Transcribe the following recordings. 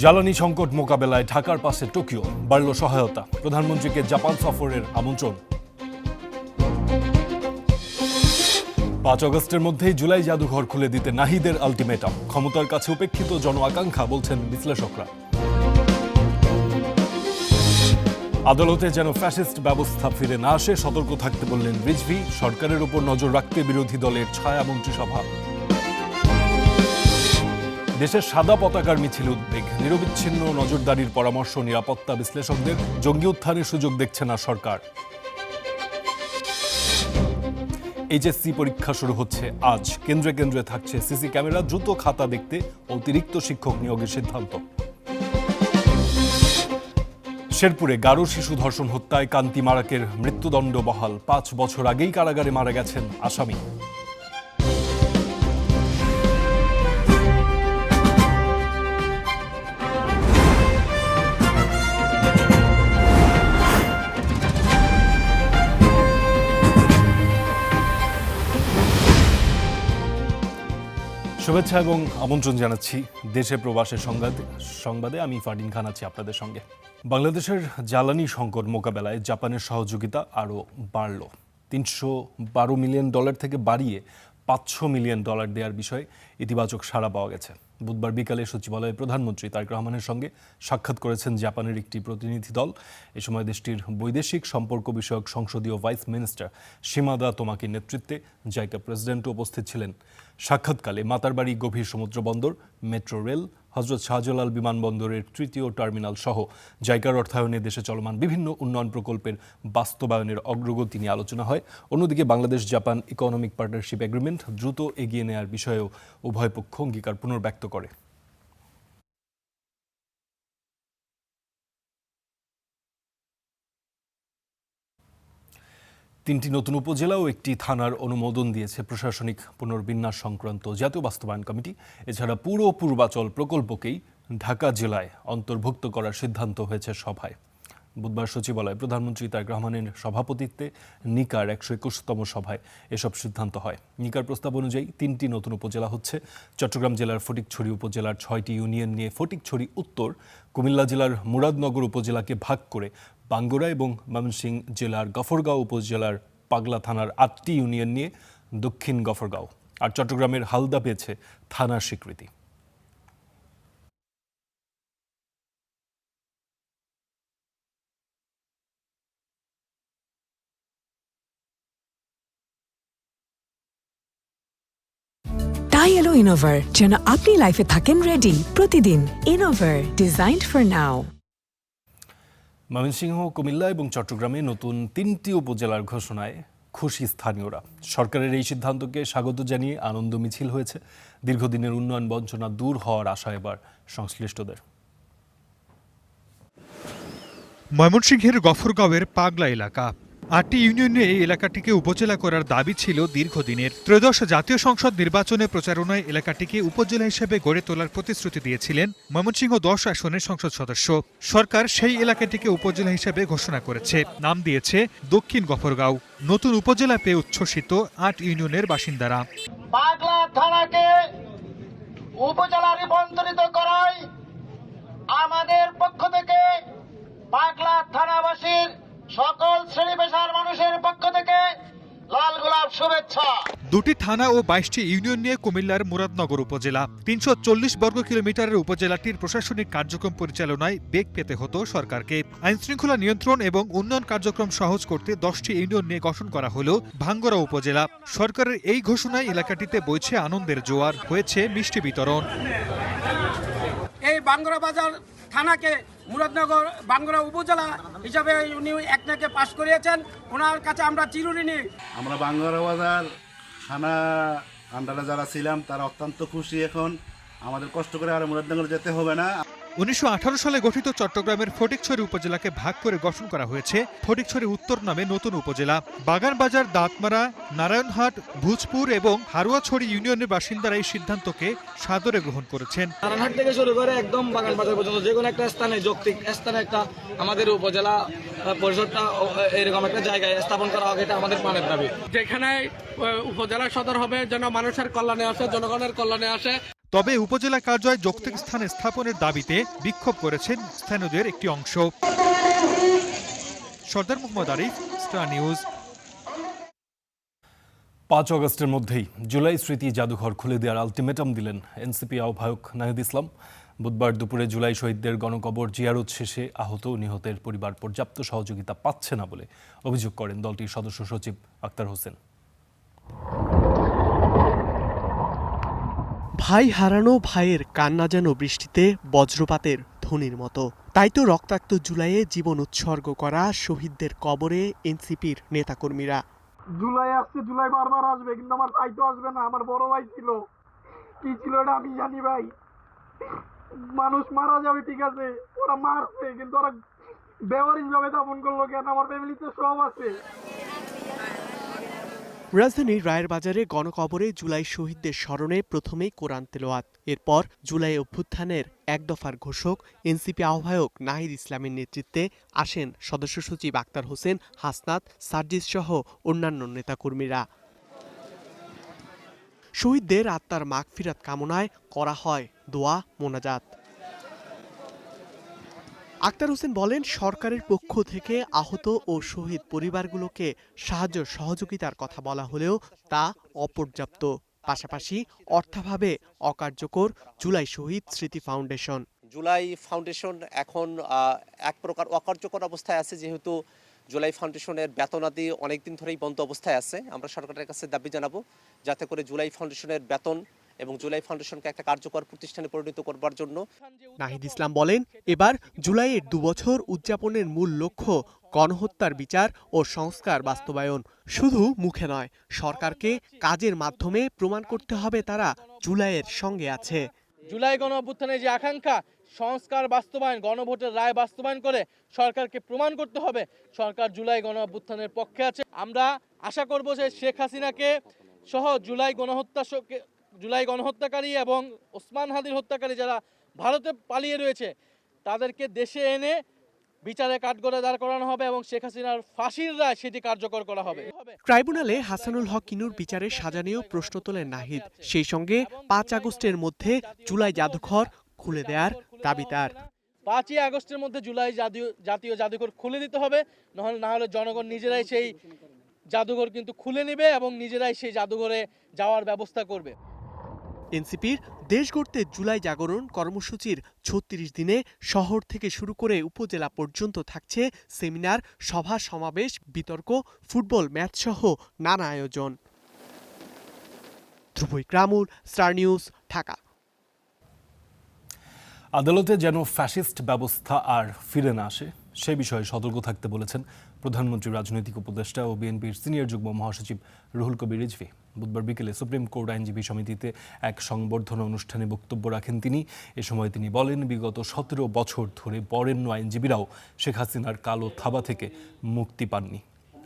জ্বালানি সংকট মোকাবেলায় ঢাকার পাশে টোকিও, বাড়ল সহায়তা, প্রধানমন্ত্রীকে জাপান সফরের আমন্ত্রণ। 5 আগস্টের মধ্যেই জুলাই জাদুঘর খুলে দিতে নাহিদের আলটিমেটাম, ক্ষমতার কাছে উপেক্ষিত জন আকাঙ্ক্ষা বলছেন বিশ্লেষকরা। আদালতে যেন ফ্যাসিস্ট ব্যবস্থা ফিরে না আসে সতর্ক থাকতে বললেন রিজভী, সরকারের উপর নজর রাখতে বিরোধী দলের ছায়া মন্ত্রিসভা। দেশের সাদা পতাকার মিছিল উদ্বেগ, নিরবিচ্ছিন্ন নজরদারির পরামর্শ নিরাপত্তা বিশ্লেষকদের, জঙ্গি উত্থানের সুযোগ দেখছে না সরকার। এইচএসসি পরীক্ষা শুরু হচ্ছে আজ, কেন্দ্রে কেন্দ্রে থাকছে সিসি ক্যামেরা, দ্রুত খাতা দেখতে অতিরিক্ত শিক্ষক নিয়োগের সিদ্ধান্ত। শেরপুরে গারো শিশু ধর্ষণ হত্যায় কান্তি মারাকের মৃত্যুদণ্ড বহাল, 5 বছর আগেই কারাগারে মারা গেছেন আসামি। শুভেচ্ছা এবং আমন্ত্রণ জানাচ্ছি দেশে প্রবাসের সংবাদে। আমি ফারদিন খান আছি আপনাদের সঙ্গে। বাংলাদেশের জ্বালানি সংকট মোকাবেলায় জাপানের সহযোগিতা আরও বাড়ল। $312 মিলিয়ন থেকে বাড়িয়ে $500 মিলিয়ন দেওয়ার বিষয়ে ইতিবাচক সাড়া পাওয়া গেছে। বুধবার বিকালে সচিবালয়ে প্রধানমন্ত্রী তারেক রহমানের সঙ্গে সাক্ষাৎ করেছেন জাপানের একটি প্রতিনিধি দল। এ সময় দেশটির বৈদেশিক সম্পর্ক বিষয়ক সংসদীয় ভাইস মিনিস্টার শিমাদা তোমাকির নেতৃত্বে জাইকা প্রেসিডেন্টও উপস্থিত ছিলেন। সাক্ষাৎকালে মাতারবাড়ি গভীর সমুদ্র বন্দর, মেট্রো রেল, হজরত শাহজালাল বিমানবন্দরের 3য় টার্মিনাল সহ জাইকার অর্থায়নে দেশে চলমান বিভিন্ন উন্নয়ন প্রকল্পের বাস্তবায়নের অগ্রগতি নিয়ে আলোচনা হয়। অন্যদিকে Bangladesh Japan economic partnership agreement দ্রুত এগিয়ে নেওয়ার বিষয়েও উভয় পক্ষ অঙ্গীকার পুনর্ব্যক্ত করে। তিনটি নতুন উপজেলা ও একটি থানার অনুমোদন দিয়েছে প্রশাসনিক পুনর্বিন্যাস সংক্রান্ত জাতীয় বাস্তবায়ন কমিটি। এছাড়া পুরো পূর্বাচল প্রকল্পকেই ঢাকা জেলায় অন্তর্ভুক্ত করার সিদ্ধান্ত হয়েছে সভায়। বুধবার সচিবালয়ে প্রধানমন্ত্রী তারেক রহমানের সভাপতিত্বে নিকার 121তম সভায় এসব সিদ্ধান্ত হয়। নিকার প্রস্তাব অনুযায়ী 3টি নতুন উপজেলা হচ্ছে চট্টগ্রাম জেলার ফটিকছড়ি উপজেলার 6টি ইউনিয়ন নিয়ে ফটিকছড়ি উত্তর, কুমিল্লা জেলার মুরাদনগর উপজেলাকে ভাগ করে বাঙ্গুরা এবং ময়মনসিংহ জেলার গফরগাঁও উপজেলার পাগলা থানার 8টি ইউনিয়ন নিয়ে দক্ষিণ গফরগাঁও, আর চট্টগ্রামের হালদা পেয়েছে থানার স্বীকৃতি। তাই এলো ইনোভার, যেন আপনি লাইফে থাকেন রেডি প্রতিদিন। Innova, designed for now. Mymensingh, Comilla এবং চট্টগ্রামে নতুন 3টি উপজেলার ঘোষণায় খুশি স্থানীয়রা। সরকারের এই সিদ্ধান্তকে স্বাগত জানিয়ে আনন্দ মিছিল হয়েছে। দীর্ঘদিনের উন্নয়ন বঞ্চনা দূর হওয়ার আশা এবার সংশ্লিষ্টদের। ময়মনসিংহের গফরগাঁওয়ের পাগলা এলাকা 8টি ইউনিয়ন নিয়ে এই এলাকাটিকে উপজেলা করার দাবি ছিল দীর্ঘদিনের। ত্রয়োদশ জাতীয় সংসদ নির্বাচনে প্রচারণায় এলাকাটিকে উপজেলা হিসেবে গড়ে তোলার প্রতিশ্রুতি দিয়েছিলেন ময়মনসিংহ 10 আসনের সংসদ সদস্য। সরকার সেই এলাকাটিকে উপজেলা হিসেবে ঘোষণা করেছে, নাম দিয়েছে দক্ষিণ গফরগাঁও। নতুন উপজেলা পেয়ে উচ্ছ্বসিত 8 ইউনিয়নের বাসিন্দারা। পাগলা থানাকে উপজেলা রূপান্তরিত করায় আমাদের পক্ষ থেকে পাগলা থানাবাসীর সকল শ্রেণী পেশার মানুষের পক্ষ থেকে লাল গোলাপ শুভেচ্ছা। 2টি থানা ও 22টি ইউনিয়ন নিয়ে কুমিল্লার মুরাদনগর উপজেলা। 340 বর্গ কিলোমিটারের উপজেলাটির প্রশাসনিক কার্যক্রম পরিচালনায় বেগ পেতে হতো সরকারকে। আইনশৃঙ্খলা নিয়ন্ত্রণ এবং উন্নয়ন কার্যক্রম সহজ করতে 10টি ইউনিয়ন নিয়ে গঠন করা হলো ভাঙ্গুরা উপজেলা। সরকারের এই ঘোষণায় এলাকাটিতে বইছে আনন্দের জোয়ার, হয়েছে মিষ্টি বিতরণ। এই বাঙ্গুরা বাজার থানাকে মুরাদনগর বাঙ্গুরা উপজেলা হিসাবে উনি একটাকে পাশ করিয়েছেন, ওনার কাছে আমরা চিরঋণী। আমরা বাঙ্গুরা বাজার থানা আন্ডারে যারা ছিলাম তারা অত্যন্ত খুশি। এখন আমাদের কষ্ট করে আর মুরাদনগর যেতে হবে না। 1918 সালে গঠিত চট্টগ্রামের ফটিকছড়ি উপজেলাকে ভাগ করে গঠন করা হয়েছে ফটিকছড়ি উত্তর নামে নতুন উপজেলা। বাগানবাজার, দাঁতমারা, নারায়ণহাট, ভুজপুর এবং হারুয়াছড়ি ইউনিয়নের বাসিন্দারা এই সিদ্ধান্তকে সাদরে গ্রহণ করেছেন। নারায়ণহাট থেকে শুরু করে একদম বাগানবাজার পর্যন্ত যে কোনো একটা স্থানে, যৌক্তিক স্থানে একটা আমাদের উপজেলা পরিষদটা এরকম একটা জায়গায় স্থাপন করা হবে, এটা আমাদের প্রাণের দাবি। যেখানে উপজেলা সদর হবে যেন মানুষের কল্যাণে আসে, জনগণের কল্যাণে আসে। তবে উপজেলা কার্যালয় যৌক্তিক স্থানে স্থাপনের দাবিতে বিক্ষোভ করেছেন স্থানীয়দের একটি অংশ। সর্দার মোহাম্মদ আরিফ, স্টার নিউজ। 5 আগস্টের মধ্যেই জুলাই স্মৃতি জাদুঘর খুলে দেওয়ার আলটিমেটাম দিলেন এনসিপি আহ্বায়ক নাহিদ ইসলাম। বুধবার দুপুরে জুলাই শহীদদের গণকবর জিয়ারত শেষে আহত ও নিহতের পরিবার পর্যাপ্ত সহযোগিতা পাচ্ছে না বলে অভিযোগ করেন দলটির সদস্য সচিব আক্তার হোসেন। ভাই হারানো ভাইয়ের কান্না যেন বৃষ্টিতে বজ্রপাতের ধ্বনির মতো। তাই তো রক্তাক্ত জুলাইয়ে জীবন উৎসর্গ করা শহীদদের কবরে এনসিপির নেতাকর্মীরা। জুলাই আসছে, জুলাই বারবার আসবে, কিন্তু আমার ভাই তো আসবে না। আমার বড় ভাই ছিল, কি ছিল এটা আমি জানি ভাই। মানুষ মারা যাবে ঠিক আছে, ওরা মারছে, কিন্তু ওরা ব্যবহারিক ভাবে দাপন করলো কেন? আমার ফ্যামিলিতে সব আছে। রাজধানীর রায়ের বাজারে গণকবরে জুলাই শহীদদের স্মরণে প্রথমেই কোরআন তেলাওয়াত। এরপর জুলাই অভ্যুত্থানের এক দফার ঘোষক এনসিপি আহ্বায়ক নাহিদ ইসলামের নেতৃত্বে আসেন সদস্য সচিব আক্তার হোসেন, হাসনাত, সার্জিস সহ অন্যান্য নেতাকর্মীরা। শহীদদের আত্মার মাগফিরাত কামনায় করা হয় দোয়া মোনাজাত। আক্তার হোসেন বলেন, সরকারের পক্ষ থেকে আহত ও শহীদ পরিবারগুলোকে সাহায্য সহযোগিতার কথা বলা হলেও তা অপর্যাপ্ত। পাশাপাশি অর্থাভাবে অকার্যকর জুলাই শহীদ স্মৃতি ফাউন্ডেশন। জুলাই ফাউন্ডেশন এখন এক প্রকার অকার্যকর অবস্থায় আছে, যেহেতু জুলাই ফাউন্ডেশনের বেতনাদি অনেকদিন ধরেই বন্ধ অবস্থায় আছে। আমরা সরকারের কাছে দাবি জানাবো যাতে করে জুলাই ফাউন্ডেশনের বেতন এবং জুলাই ফাউন্ডেশনকে একটা কার্যকর প্রতিষ্ঠানে পরিণত করবার জন্য। নাহিদ ইসলাম বলেন, এবার জুলাইয়ের 2 বছর উদযাপনের মূল লক্ষ্য গণহত্যার বিচার ও সংস্কার বাস্তবায়ন। শুধু মুখে নয়, সরকারকে কাজের মাধ্যমে প্রমাণ করতে হবে তারা জুলাইয়ের সঙ্গে আছে। জুলাই গণ অভ্যুত্থানের যে আকাঙ্ক্ষা, সংস্কার বাস্তবায়ন, গণভোটের রায় বাস্তবায়ন করে সরকারকে প্রমাণ করতে হবে সরকার জুলাই গণ অভ্যুত্থানের পক্ষে আছে। আমরা আশা করব যে শেখ হাসিনাকে সহ জুলাই গণহত্যাকারী এবং ওসমান হাদির হত্যাকারী যারা ভারতে পালিয়ে রয়েছে তাদেরকে দেশে এনে বিচারে কাঠগড়ায় দাঁড় করানো হবে এবং শেখ হাসিনার ফাঁসির রায় সেটি কার্যকর করা হবে। ট্রাইব্যুনালে হাসানুল হক কিনুর বিচারের সাজা নিয়েও প্রশ্ন তোলেন নাহিদ। সেই সঙ্গে 5 আগস্টের মধ্যে জুলাই জাদুঘর খুলে দেওয়ার দাবি তার। 5ই আগস্টের মধ্যে জুলাই জাতীয় জাদুঘর খুলে দিতে হবে, না হলে জনগণ নিজেরাই সেই জাদুঘর কিন্তু খুলে নেবে এবং নিজেরাই সেই জাদুঘরে যাওয়ার ব্যবস্থা করবে। এনসিপির দেশ গড়তে জুলাই জাগরণ কর্মসূচির 36 দিনে শহর থেকে শুরু করে উপজেলা পর্যন্ত থাকছে সেমিনার, সভা সমাবেশ, বিতর্ক, ফুটবল ম্যাচ সহ নানা আয়োজন। ধ্রুব ইকরামুল, স্টার নিউজ, ঢাকা। আদালতে যেন ফ্যাসিস্ট ব্যবস্থা আর ফিরে না আসে সে বিষয়ে সতর্ক থাকতে বলেছেন প্রধানমন্ত্রী, রাজনৈতিক উপদেষ্টা ও বিএনপির সিনিয়র যুগ্ম মহাসচিব রুহুল কবির রিজভী। বুধবার বিকেলে সুপ্রিম কোর্ট আইনজীবী সমিতিতে এক সংবর্ধনা অনুষ্ঠানে বক্তব্য রাখেন তিনি। এ সময় তিনি বলেন, বিগত 17 বছর ধরে বরেণ্য আইনজীবীরাও শেখ হাসিনার কালো থাবা থেকে মুক্তি পাননি।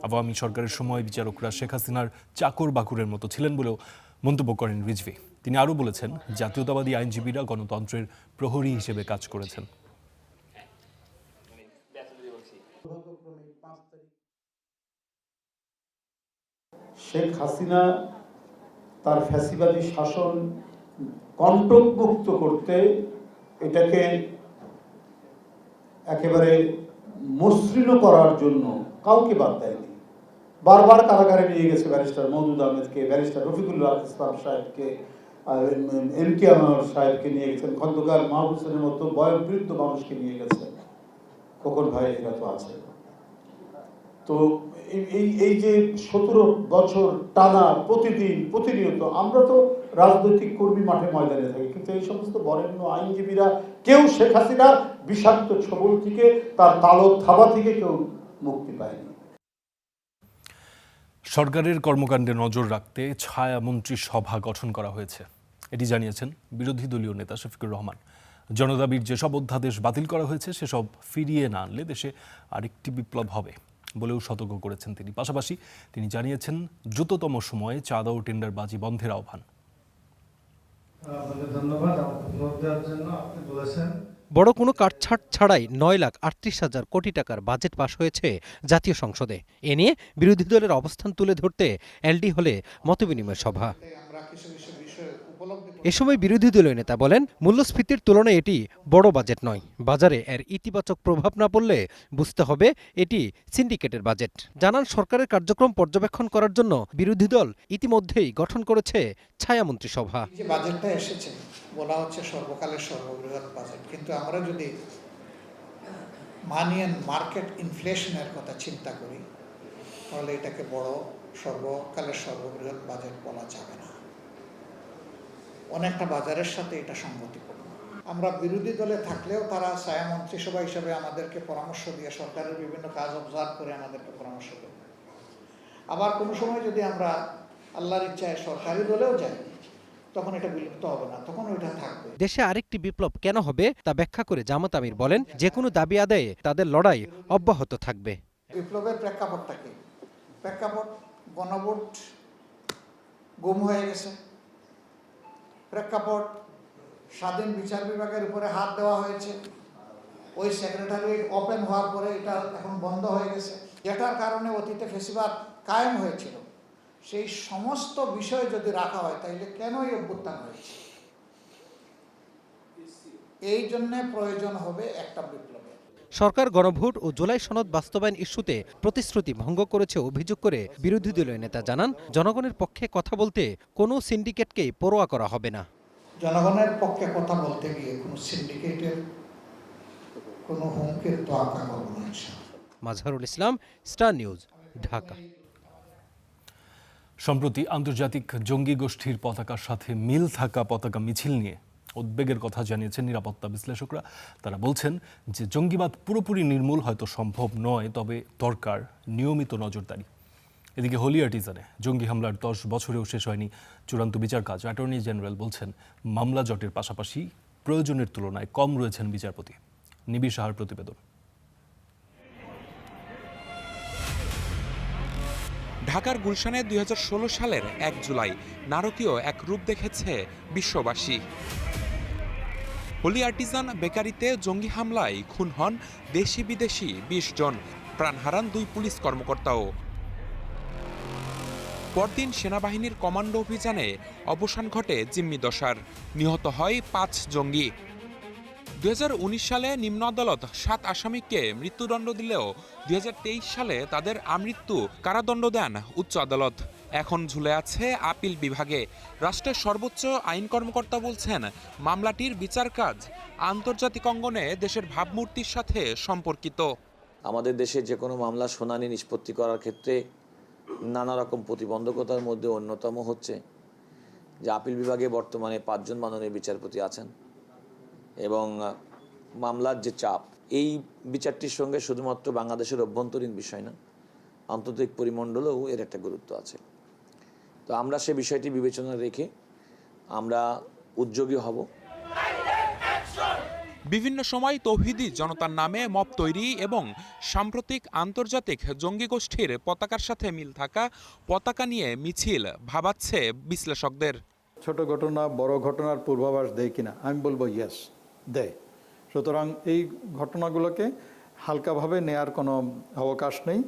আওয়ামী সরকারের সময় বিচারকরা শেখ হাসিনার চাকর বাকরের মতো ছিলেন বলেও মন্তব্য করেন রিজভী। তিনি আরও বলেছেন, জাতীয়তাবাদী আইনজীবীরা গণতন্ত্রের প্রহরী হিসেবে কাজ করেছেন। শেখ হাসিনা তার ফ্যাসিবাদী শাসন কণ্টকমুক্ত করতে এটাকে একেবারে মসৃণ করার জন্য কাউকে বাদ দেয়নি। বারবার কারাগারে নিয়ে গেছে ব্যারিস্টার মওদুদ আহমেদকে, ব্যারিস্টার রফিকুল্লাহ ইসলাম সাহেবকে, এম কে আনোয়ার সাহেবকে নিয়ে গেছেন, খন্দকার মাহবুব হোসেনের মতো বয়োবৃদ্ধ মানুষকে নিয়ে গেছেন। খোকন ভাই এরা তো আছে। তো এই যে 17 বছর টানা প্রতিনিয়ত আমরা তো রাজনৈতিক কর্মী মাঠে ময়দানে থাকি, কিন্তু এই সমস্ত বরেণ্য আইনজীবীরা কেউ শেখ হাসিনার বিষাক্ত ছবল থেকে, তার কালো থাবা থেকে কেউ মুক্তি পায়নি। সরকারের কর্মকাণ্ডে নজর রাখতে ছায়া মন্ত্রী সভা গঠন করা হয়েছে, এটি জানিয়েছেন বিরোধী দলীয় নেতা শফিকুর রহমান। জনদাবির যেসব অধ্যাদেশ বাতিল করা হয়েছে সেসব ফিরিয়ে না আনলে দেশে আরেকটি বিপ্লব হবে বলেও সতর্ক করেছেন তিনি। পাশাপাশি তিনি জানিয়েছেন, দ্রুততম সময়ে চাঁদা ও টেন্ডারবাজি বন্ধের আহ্বান। বড় কোনো কাটছাট ছাড়াই 9,38,000 কোটি টাকার বাজেট পাশ হয়েছে জাতীয় সংসদে। এ নিয়ে বিরোধী দলের অবস্থান তুলে ধরতে এলডি হলে মতবিনিময় সভা। এ সময় বিরোধী দলীয় নেতা বলেন, মূল্যস্ফীতির তুলনায় এটি বড় বাজেট নয়। বাজারে এর ইতিবাচক প্রভাব না পড়লে বুঝতে হবে এটি সিন্ডিকেটের বাজেট। জানান, সরকারের কার্যক্রম পর্যবেক্ষণ করার জন্য বিরোধী দল ইতিমধ্যেই গঠন করেছে ছায়ামন্ত্রিসভা। যে বাজেটটা এসেছে বলা হচ্ছে সর্বকালের সর্ববৃহৎ বাজেট, কিন্তু আমরা যদি মানি অ্যান্ড মার্কেট ইনফ্লেশনের কথা চিন্তা করি তাহলে এটাকে বড় সর্বকালের সর্ববৃহৎ বাজেট বলা যাবে না। অনেকটা বাজারের সাথে এটা সঙ্গতিপূর্ণ। আমরা বিরোধী দলে থাকলেও তারা ছায়া মন্ত্রিসভা হিসেবে আমাদেরকে পরামর্শ দিয়ে সরকারের বিভিন্ন কাজ অবজার্ভ করে আমাদেরকে পরামর্শ দেবে। আবার কোনো সময় যদি আমরা আল্লাহর ইচ্ছায় সরকারি দলেও যাই তখন এটা বিলুপ্ত হবে না, তখন ওইটা থাকবে। দেশে আরেকটি বিপ্লব কেন হবে তা ব্যাখ্যা করে জামাত আমির বলেন, যে কোনো দাবি আদায়ে তাদের লড়াই অব্যাহত থাকবে। বিপ্লবের প্রেক্ষাপটটা কি? প্রেক্ষাপট গণভোট গুম হয়ে গেছে, প্রেক্ষাপট স্বাধীন বিচার বিভাগের উপরে হাত দেওয়া হয়েছে, ওই সেক্রেটারিয়েট ওপেন হওয়ার পরে এটা এখন বন্ধ হয়ে গেছে, যেটার কারণে অতীতে ফেসিবাদ কায়েম হয়েছিল। সেই সমস্ত বিষয় যদি রাখা হয় তাহলে কেন এই অভ্যুত্থান হয়েছে? এই জন্য প্রয়োজন হবে একটা বিপ্লবের। সরকার গণভোট ও জুলাই সনদ বাস্তবায়ন ইস্যুতে প্রতিশ্রুতি ভঙ্গ করেছে অভিযোগ করে বিরোধী দলীয় নেতা জানান, জনগণের পক্ষে কথা বলতে কোনো সিন্ডিকেটকেই পরোয়া করা হবে না। জনগণের পক্ষে কথা বলতে গিয়ে কোনো সিন্ডিকেটের কোনো হুমকির তোয়াক্কা করব না। Mazharul Islam, star news, Dhaka. সম্প্রতি আন্তর্জাতিক জঙ্গি গোষ্ঠীর পতাকার সাথে মিল থাকা পতাকা মিছিল নিয়ে উদ্বেগের কথা জানিয়েছেন নিরাপত্তা বিশ্লেষকরা। তারা বলছেন যে জঙ্গিবাদ পুরোপুরি নির্মূল হয়তো সম্ভব নয়, তবে দরকার নিয়মিত নজরদারি। এদিকে হোলি আর্টিজানে জঙ্গি হামলার 10 বছরেও শেষ হয়নি চূড়ান্ত বিচার কাজ। অ্যাটর্নি জেনারেল বলছেন, মামলা জটের পাশাপাশি প্রয়োজনের তুলনায় কম রয়েছেন বিচারপতি। নিবিড় সাহার প্রতিবেদন। ঢাকার গুলশানে 2016 সালের 1 জুলাই নারকীয় এক রূপ দেখেছে বিশ্ববাসী। হোলি আর্টিজান বেকারিতে জঙ্গি হামলায় খুন হন দেশি বিদেশি 20 জন, প্রাণ হারান 2 পুলিশ কর্মকর্তাও। পরদিন সেনাবাহিনীর কমান্ডো অভিযানে অবসান ঘটে জিম্মি দশার, নিহত হয় 5 জঙ্গি। 2019 সালে নিম্ন আদালত 7 আসামিকে মৃত্যুদণ্ড দিলেও 2023 সালে তাদের আমৃত্যু কারাদণ্ড দেন উচ্চ আদালত। এখন ঝুলে আছে আপিল বিভাগে। রাষ্ট্রের সর্বোচ্চ আইন কর্মকর্তা বলছেন, মামলাটির বিচার কাজ আন্তর্জাতিক অঙ্গনে দেশের ভাবমূর্তির সাথে সম্পর্কিত। আমাদের দেশে যে কোনো মামলা শুনানি নিষ্পত্তি করার ক্ষেত্রে নানা রকম প্রতিবন্ধকতার মধ্যে অন্যতম হচ্ছে যে আপিল বিভাগে বর্তমানে 5 জন মাননীয় বিচারপতি আছেন এবং মামলার যে চাপ, এই বিচারটির সঙ্গে শুধুমাত্র বাংলাদেশের অভ্যন্তরীণ বিষয় না, আন্তর্জাতিক পরিমণ্ডলেও এর একটা গুরুত্ব আছে। তো আমরা সে বিষয়টি বিবেচনা রেখে আমরা উদ্যোগী হব। বিভিন্ন সময় তৌহিদি জনতার নামে মব তৈরি এবং সাম্প্রতিক আন্তর্জাতিক জঙ্গি গোষ্ঠীর পতাকার সাথে মিল থাকা পতাকা নিয়ে মিছিল ভাবাচ্ছে বিশ্লেষকদের। ছোট ঘটনা বড় ঘটনার পূর্বাভাস দেয় কিনা? আমি বলবো ইয়েস, দেয়। সুতরাং এই ঘটনাগুলোকে হালকাভাবে নেয়ার কোনো অবকাশ নেই।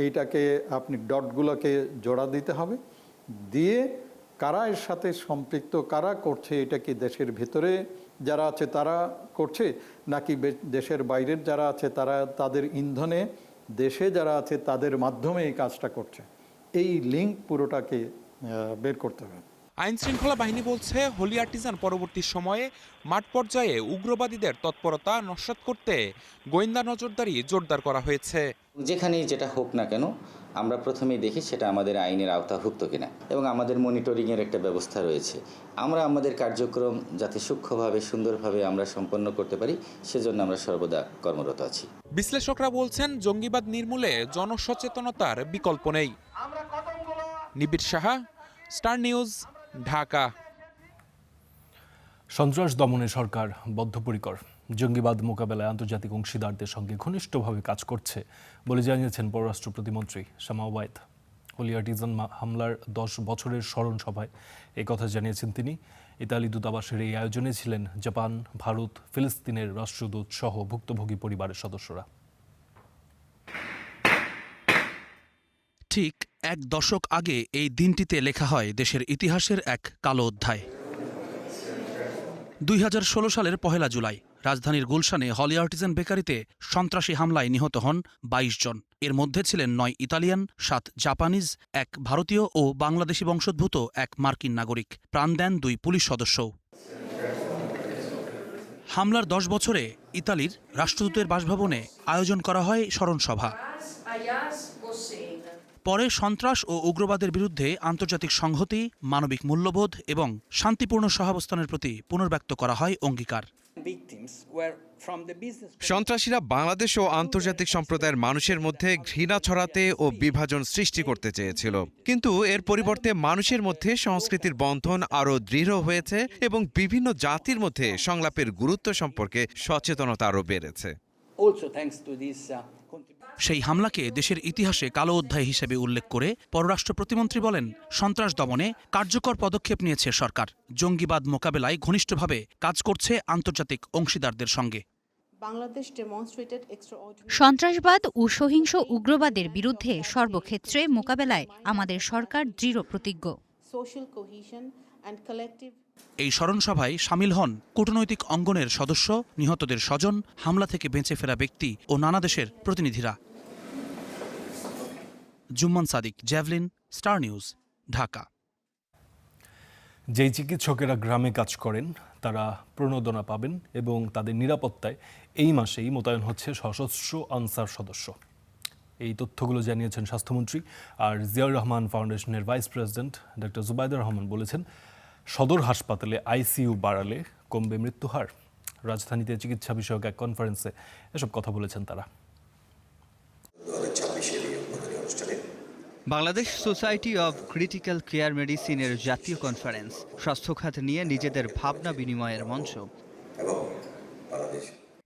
এইটাকে আপনি ডটগুলোকে জোড়া দিতে হবে, দিয়ে কারা এর সাথে সম্পৃক্ত, কারা করছে, এটা কি দেশের ভিতরে যারা আছে তারা করছে নাকি দেশের বাইরের যারা আছে তারা তাদের ইন্ধনে দেশে যারা আছে তাদের মাধ্যমে এই কাজটা করছে, এই লিঙ্ক পুরোটাকে বের করতে হবে। আইন শৃঙ্খলা বাহিনী বলছে, হোলি আর্টিজান পরবর্তী সময়ে মাঠ পর্যায়ে উগ্রবাদীদের তৎপরতা নস্যাৎ করতে গোয়েন্দা নজরদারি জোরদার করা হয়েছে। যেখানেই যেটা হোক না কেন আমরা প্রথমেই দেখি সেটা আমাদের আইনের আওতাভুক্ত কিনা, এবং আমাদের মনিটরিংয়ের একটা ব্যবস্থা রয়েছে। আমরা আমাদের কার্যক্রম যাতে সূক্ষ্মভাবে সুন্দরভাবে আমরা সম্পন্ন করতে পারি সেজন্য আমরা সর্বদা কর্মরত আছি। বিশ্লেষকরা বলছেন, জঙ্গিবাদ নির্মূলে জনসচেতনতার বিকল্প নেই। নিবিড় সাহা, স্টার নিউজ, ঢাকা। সন্ত্রাস দমনে সরকার বদ্ধপরিকর। জঙ্গিবাদ মোকাবেলায় আন্তর্জাতিক অংশীদারদের সঙ্গে ঘনিষ্ঠভাবে কাজ করছে বলে জানিয়েছেন পররাষ্ট্র প্রতিমন্ত্রী শামা ওবায়েদ। হোলি আর্টিজান হামলার 10 বছরের স্মরণ সভায় এই কথা জানিয়েছেন তিনি। ইতালি দূতাবাসের এই আয়োজনে ছিলেন জাপান, ভারত, ফিলিস্তিনের রাষ্ট্রদূত সহ ভুক্তভোগী পরিবারের সদস্যরা। ঠিক 1 দশক আগে এই দিনটিতে লেখা হয় দেশের ইতিহাসের এক কালো অধ্যায়। 2016 সালের 1 জুলাই রাজধানীর গুলশানে হলি আর্টিজান বেকারিতে সন্ত্রাসী হামলায় নিহত হন 22 জন। এর মধ্যে ছিলেন 9 ইতালিয়ান, 7 জাপানিজ, 1 ভারতীয় ও বাংলাদেশি বংশোদ্ভূত 1 মার্কিন নাগরিক। প্রাণ দেন 2 পুলিশ সদস্য। হামলার 10 বছরে ইতালির রাষ্ট্রদূতের বাসভবনে আয়োজন করা হয় স্মরণসভা। পরে সন্ত্রাস ও উগ্রবাদের বিরুদ্ধে আন্তর্জাতিক সংহতি, মানবিক মূল্যবোধ এবং শান্তিপূর্ণ সহাবস্থানের প্রতি পুনর্ব্যক্ত করা হয় অঙ্গীকার। সন্ত্রাসীরা বাংলাদেশ ও আন্তর্জাতিক সম্প্রদায়ের মানুষের মধ্যে ঘৃণা ছড়াতে ও বিভাজন সৃষ্টি করতে চেয়েছিল, কিন্তু এর পরিবর্তে মানুষের মধ্যে সংস্কৃতির বন্ধন আরও দৃঢ় হয়েছে এবং বিভিন্ন জাতির মধ্যে সংলাপের গুরুত্ব সম্পর্কে সচেতনতা আরও বেড়েছে। সেই হামলাকে দেশের ইতিহাসে কালো অধ্যায় হিসেবে উল্লেখ করে পররাষ্ট্র প্রতিমন্ত্রী বলেন, সন্ত্রাস দমনে কার্যকর পদক্ষেপ নিয়েছে সরকার। জঙ্গিবাদ মোকাবেলায় ঘনিষ্ঠভাবে কাজ করছে আন্তর্জাতিক অংশীদারদের সঙ্গে। সন্ত্রাসবাদ ও সহিংস উগ্রবাদের বিরুদ্ধে সর্বক্ষেত্রে মোকাবেলায় আমাদের সরকার দৃঢ় প্রতিজ্ঞ। এই স্মরণসভায় সামিল হন কূটনৈতিক অঙ্গনের সদস্য, নিহতদের স্বজন, হামলা থেকে বেঁচে ফেরা ব্যক্তি ও নানা দেশের প্রতিনিধিরা। জুম্মান সাদিক, জ্যাভলিন, স্টার নিউজ, ঢাকা। যেই চিকিৎসকেরা গ্রামে কাজ করেন তারা প্রণোদনা পাবেন এবং তাদের নিরাপত্তায় এই মাসেই মোতায়েন হচ্ছে সশস্ত্র আনসার সদস্য। এই তথ্যগুলো জানিয়েছেন স্বাস্থ্যমন্ত্রী। আর জিয়াউর রহমান ফাউন্ডেশনের vice president doctor Zubaidur Rahman বলেছেন, সদর হাসপাতালে আইসিইউ বাড়ালে কমবে মৃত্যুহার। রাজধানীতে চিকিৎসা বিষয়ক এক কনফারেন্সে এসব কথা বলেছেন তারা। Bangladesh society of critical care মেডিসিনের জাতীয় কনফারেন্স, স্বাস্থ্য খাত নিয়ে নিজেদের ভাবনা বিনিময়ের মঞ্চ।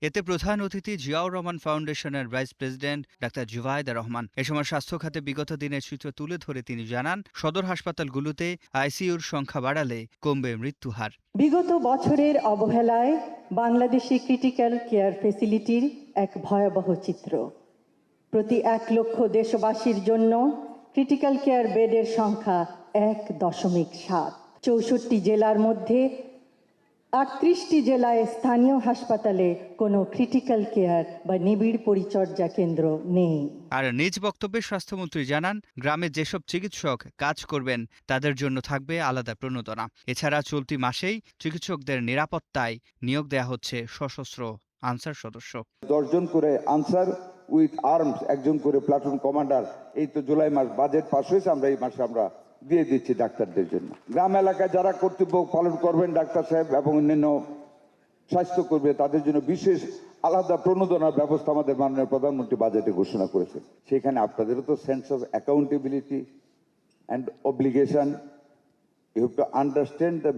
এতে প্রধান অতিথি জিয়াউর রহমান ফাউন্ডেশনের vice president doctor Jubaidur Rahman. এ সময় স্বাস্থ্য খাতে বিগত দিনের চিত্র তুলে ধরে তিনি জানান, সদর হাসপাতালগুলোতে আইসিইউর সংখ্যা বাড়ালে কমবে মৃত্যুহার। বিগত বছরের অবহেলায় বাংলাদেশি ক্রিটিক্যাল কেয়ার ফেসিলিটির এক ভয়াবহ চিত্র। প্রতি 1 লক্ষ দেশবাসীর জন্য ক্রিটিক্যাল কেয়ার বেডের সংখ্যা 1.7। 64টি জেলার মধ্যে 38টি জেলায় স্থানীয় হাসপাতালে কোনো ক্রিটিক্যাল কেয়ার বা নিবিড় পরিচর্যা কেন্দ্র নেই। আর নিজ বক্তব্যে স্বাস্থ্যমন্ত্রী জানান, গ্রামে যেসব চিকিৎসক কাজ করবেন তাদের জন্য থাকবে আলাদা প্রণোদনা। এছাড়া চলতি মাসেই চিকিৎসকদের নিরাপত্তায় নিয়োগ দেয়া হচ্ছে সশস্ত্র আনসার সদস্য। 10 জন করে আনসার উইথ আর্মস, 1 জন করে প্লাটুন কমান্ডার। এই তো জুলাই মাস বাজেট পাস হয়েছে, আমরা এই মাসে আমরা দিয়ে দিচ্ছি ডাক্তারদের জন্য। গ্রাম এলাকায় যারা কর্তব্য পালন করবেন ডাক্তার সাহেব এবং অন্যান্য স্বাস্থ্যকর্মী, তাদের জন্য বিশেষ আলাদা প্রণোদনার ব্যবস্থা আমাদের মাননীয় প্রধানমন্ত্রী বাজেটে ঘোষণা করেছেন। সেখানে আপনাদেরও তো sense of accountability and obligation, you have to understand the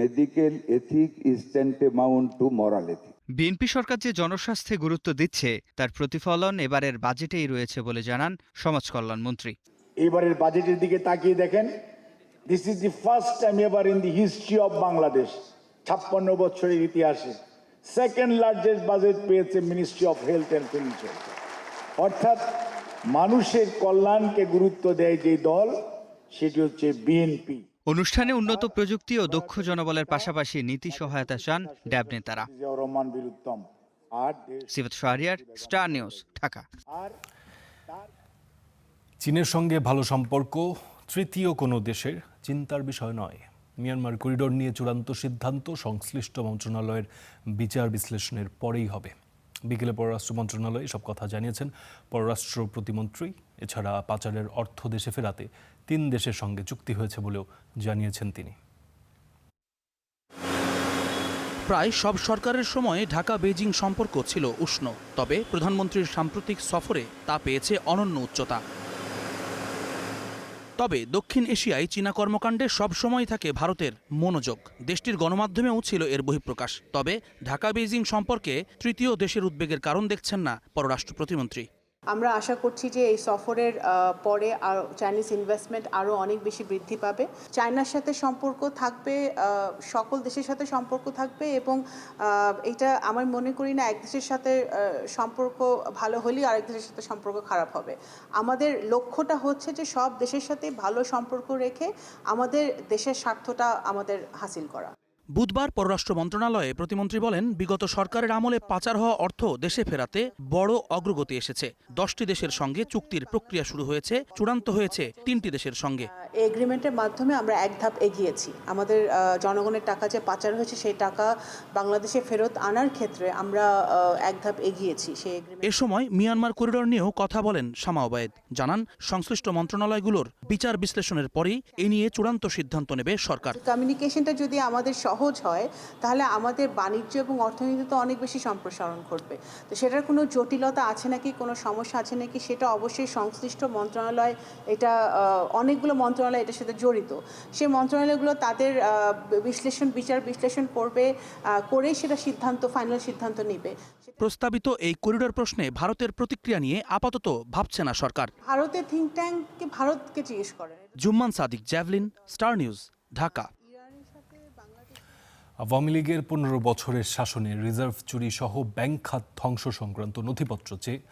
medical ethic is tantamount to moral ethic. BNP সরকার যে জনস্বাস্থ্যে গুরুত্ব দিচ্ছে তার প্রতিফলন এবারের বাজেটেই রয়েছে বলে জানান সমাজ কল্যাণ মন্ত্রী। এবারের বাজেটের দিকে তাকিয়ে দেখেন, this is the first time ever in the history of Bangladesh, 56 বছরের ইতিহাসে সেকেন্ড লার্জেস্ট বাজেট পেয়েছে ministry of health and family welfare. অর্থাৎ মানুষের কল্যাণকে গুরুত্ব দেয় যে দল, সেটি হচ্ছে বিএনপি। অনুষ্ঠানে উন্নত প্রযুক্তি ও দক্ষ জনবলের পাশাপাশি নীতি সহায়তা চান ড্যাব নেতারা। রহমান বীরুত্তম আর সিফাত শাহরিয়ার, স্টার নিউজ, ঢাকা। চীনের সঙ্গে ভালো সম্পর্ক তৃতীয় কোনো দেশের চিন্তার বিষয় নয়। মিয়ানমার করিডোর নিয়ে চূড়ান্ত সিদ্ধান্ত সংশ্লিষ্ট মন্ত্রণালয়ের বিচার বিশ্লেষণের পরেই হবে। বিকেলে পররাষ্ট্র মন্ত্রণালয় এসব কথা জানিয়েছেন পররাষ্ট্র প্রতিমন্ত্রী। এছাড়া পাচারের অর্থ দেশে ফেরাতে 3 দেশের সঙ্গে চুক্তি হয়েছে বলেও জানিয়েছেন তিনি। প্রায় সব সরকারের সময় ঢাকা বেইজিং সম্পর্ক ছিল উষ্ণ, তবে প্রধানমন্ত্রীর সাম্প্রতিক সফরে তা পেয়েছে অনন্য উচ্চতা। তবে দক্ষিণ এশিয়ায় চীনা কর্মকাণ্ডে সবসময় থাকে ভারতের মনোযোগ। দেশটির গণমাধ্যমেও ছিল এর বহিঃপ্রকাশ। তবে ঢাকা বেইজিং সম্পর্কে তৃতীয় দেশের উদ্বেগের কারণ দেখছেন না পররাষ্ট্র প্রতিমন্ত্রী। আমরা আশা করছি যে এই সফরের পরে আর চাইনিজ ইনভেস্টমেন্ট আরও অনেক বেশি বৃদ্ধি পাবে। চায়নার সাথে সম্পর্ক থাকবে, সকল দেশের সাথে সম্পর্ক থাকবে এবং এটা আমার মনে করি না এক দেশের সাথে সম্পর্ক ভালো হলেই আরেক দেশের সাথে সম্পর্ক খারাপ হবে। আমাদের লক্ষ্যটা হচ্ছে যে সব দেশের সাথে ভালো সম্পর্ক রেখে আমাদের দেশের স্বার্থটা আমাদের হাসিল করা। বুধবার পররাষ্ট্র মন্ত্রণালয়ে প্রতিমন্ত্রী বলেন, বিগত সরকারের আমলে পাচার হওয়া অর্থ দেশে ফেরাতে বড় অগ্রগতি এসেছে। 10টি দেশের সঙ্গে চুক্তির প্রক্রিয়া শুরু হয়েছে, চূড়ান্ত হয়েছে 3টি দেশের সঙ্গে। এই এগ্রিমেন্টের মাধ্যমে আমরা এক ধাপ এগিয়েছি। আমাদের জনগণের টাকা যে পাচার হয়েছে সেই টাকা বাংলাদেশে ফেরত আনার ক্ষেত্রে আমরা এক ধাপ এগিয়েছি। সেই এ সময় মিয়ানমার করিডোর নিয়েও কথা বলেন শামা ওবায়েদ। জানান, সংশ্লিষ্ট মন্ত্রণালয়গুলোর বিচার বিশ্লেষণের পরই এ নিয়ে চূড়ান্ত সিদ্ধান্ত নেবে সরকার। কমিউনিকেশনটা যদি আমাদের সহজ হয় তাহলে আমাদের বাণিজ্য এবং অর্থনীতিতে অনেক বেশি সম্প্রসারণ ঘটবে। তো সেটার কোনো জটিলতা আছে নাকি, কোনো সমস্যা আছে নাকি, সেটা অবশ্যই সংশ্লিষ্ট মন্ত্রণালয়, এটা অনেকগুলো মন্ত্রণালয় এটার সাথে জড়িত। সেই মন্ত্রণালয়গুলো তাদের বিচার বিশ্লেষণ করবে, করেই সেটা ফাইনাল সিদ্ধান্ত নেবে। প্রস্তাবিত এই করিডোর প্রশ্নে ভারতের প্রতিক্রিয়া নিয়ে আপাতত ভাবছে না সরকার। ভারতের থিঙ্ক ট্যাঙ্ককে ভারতকে জিজ্ঞেস করেন। জুম্মান সাদিক, জ্যাভলিন, স্টার নিউজ, ঢাকা। আওয়ামী লীগের 15 বছরের শাসনে রিজার্ভ চুরি সহ ব্যাংক খাত ধ্বংস সংক্রান্ত নথিপত্র চেয়ে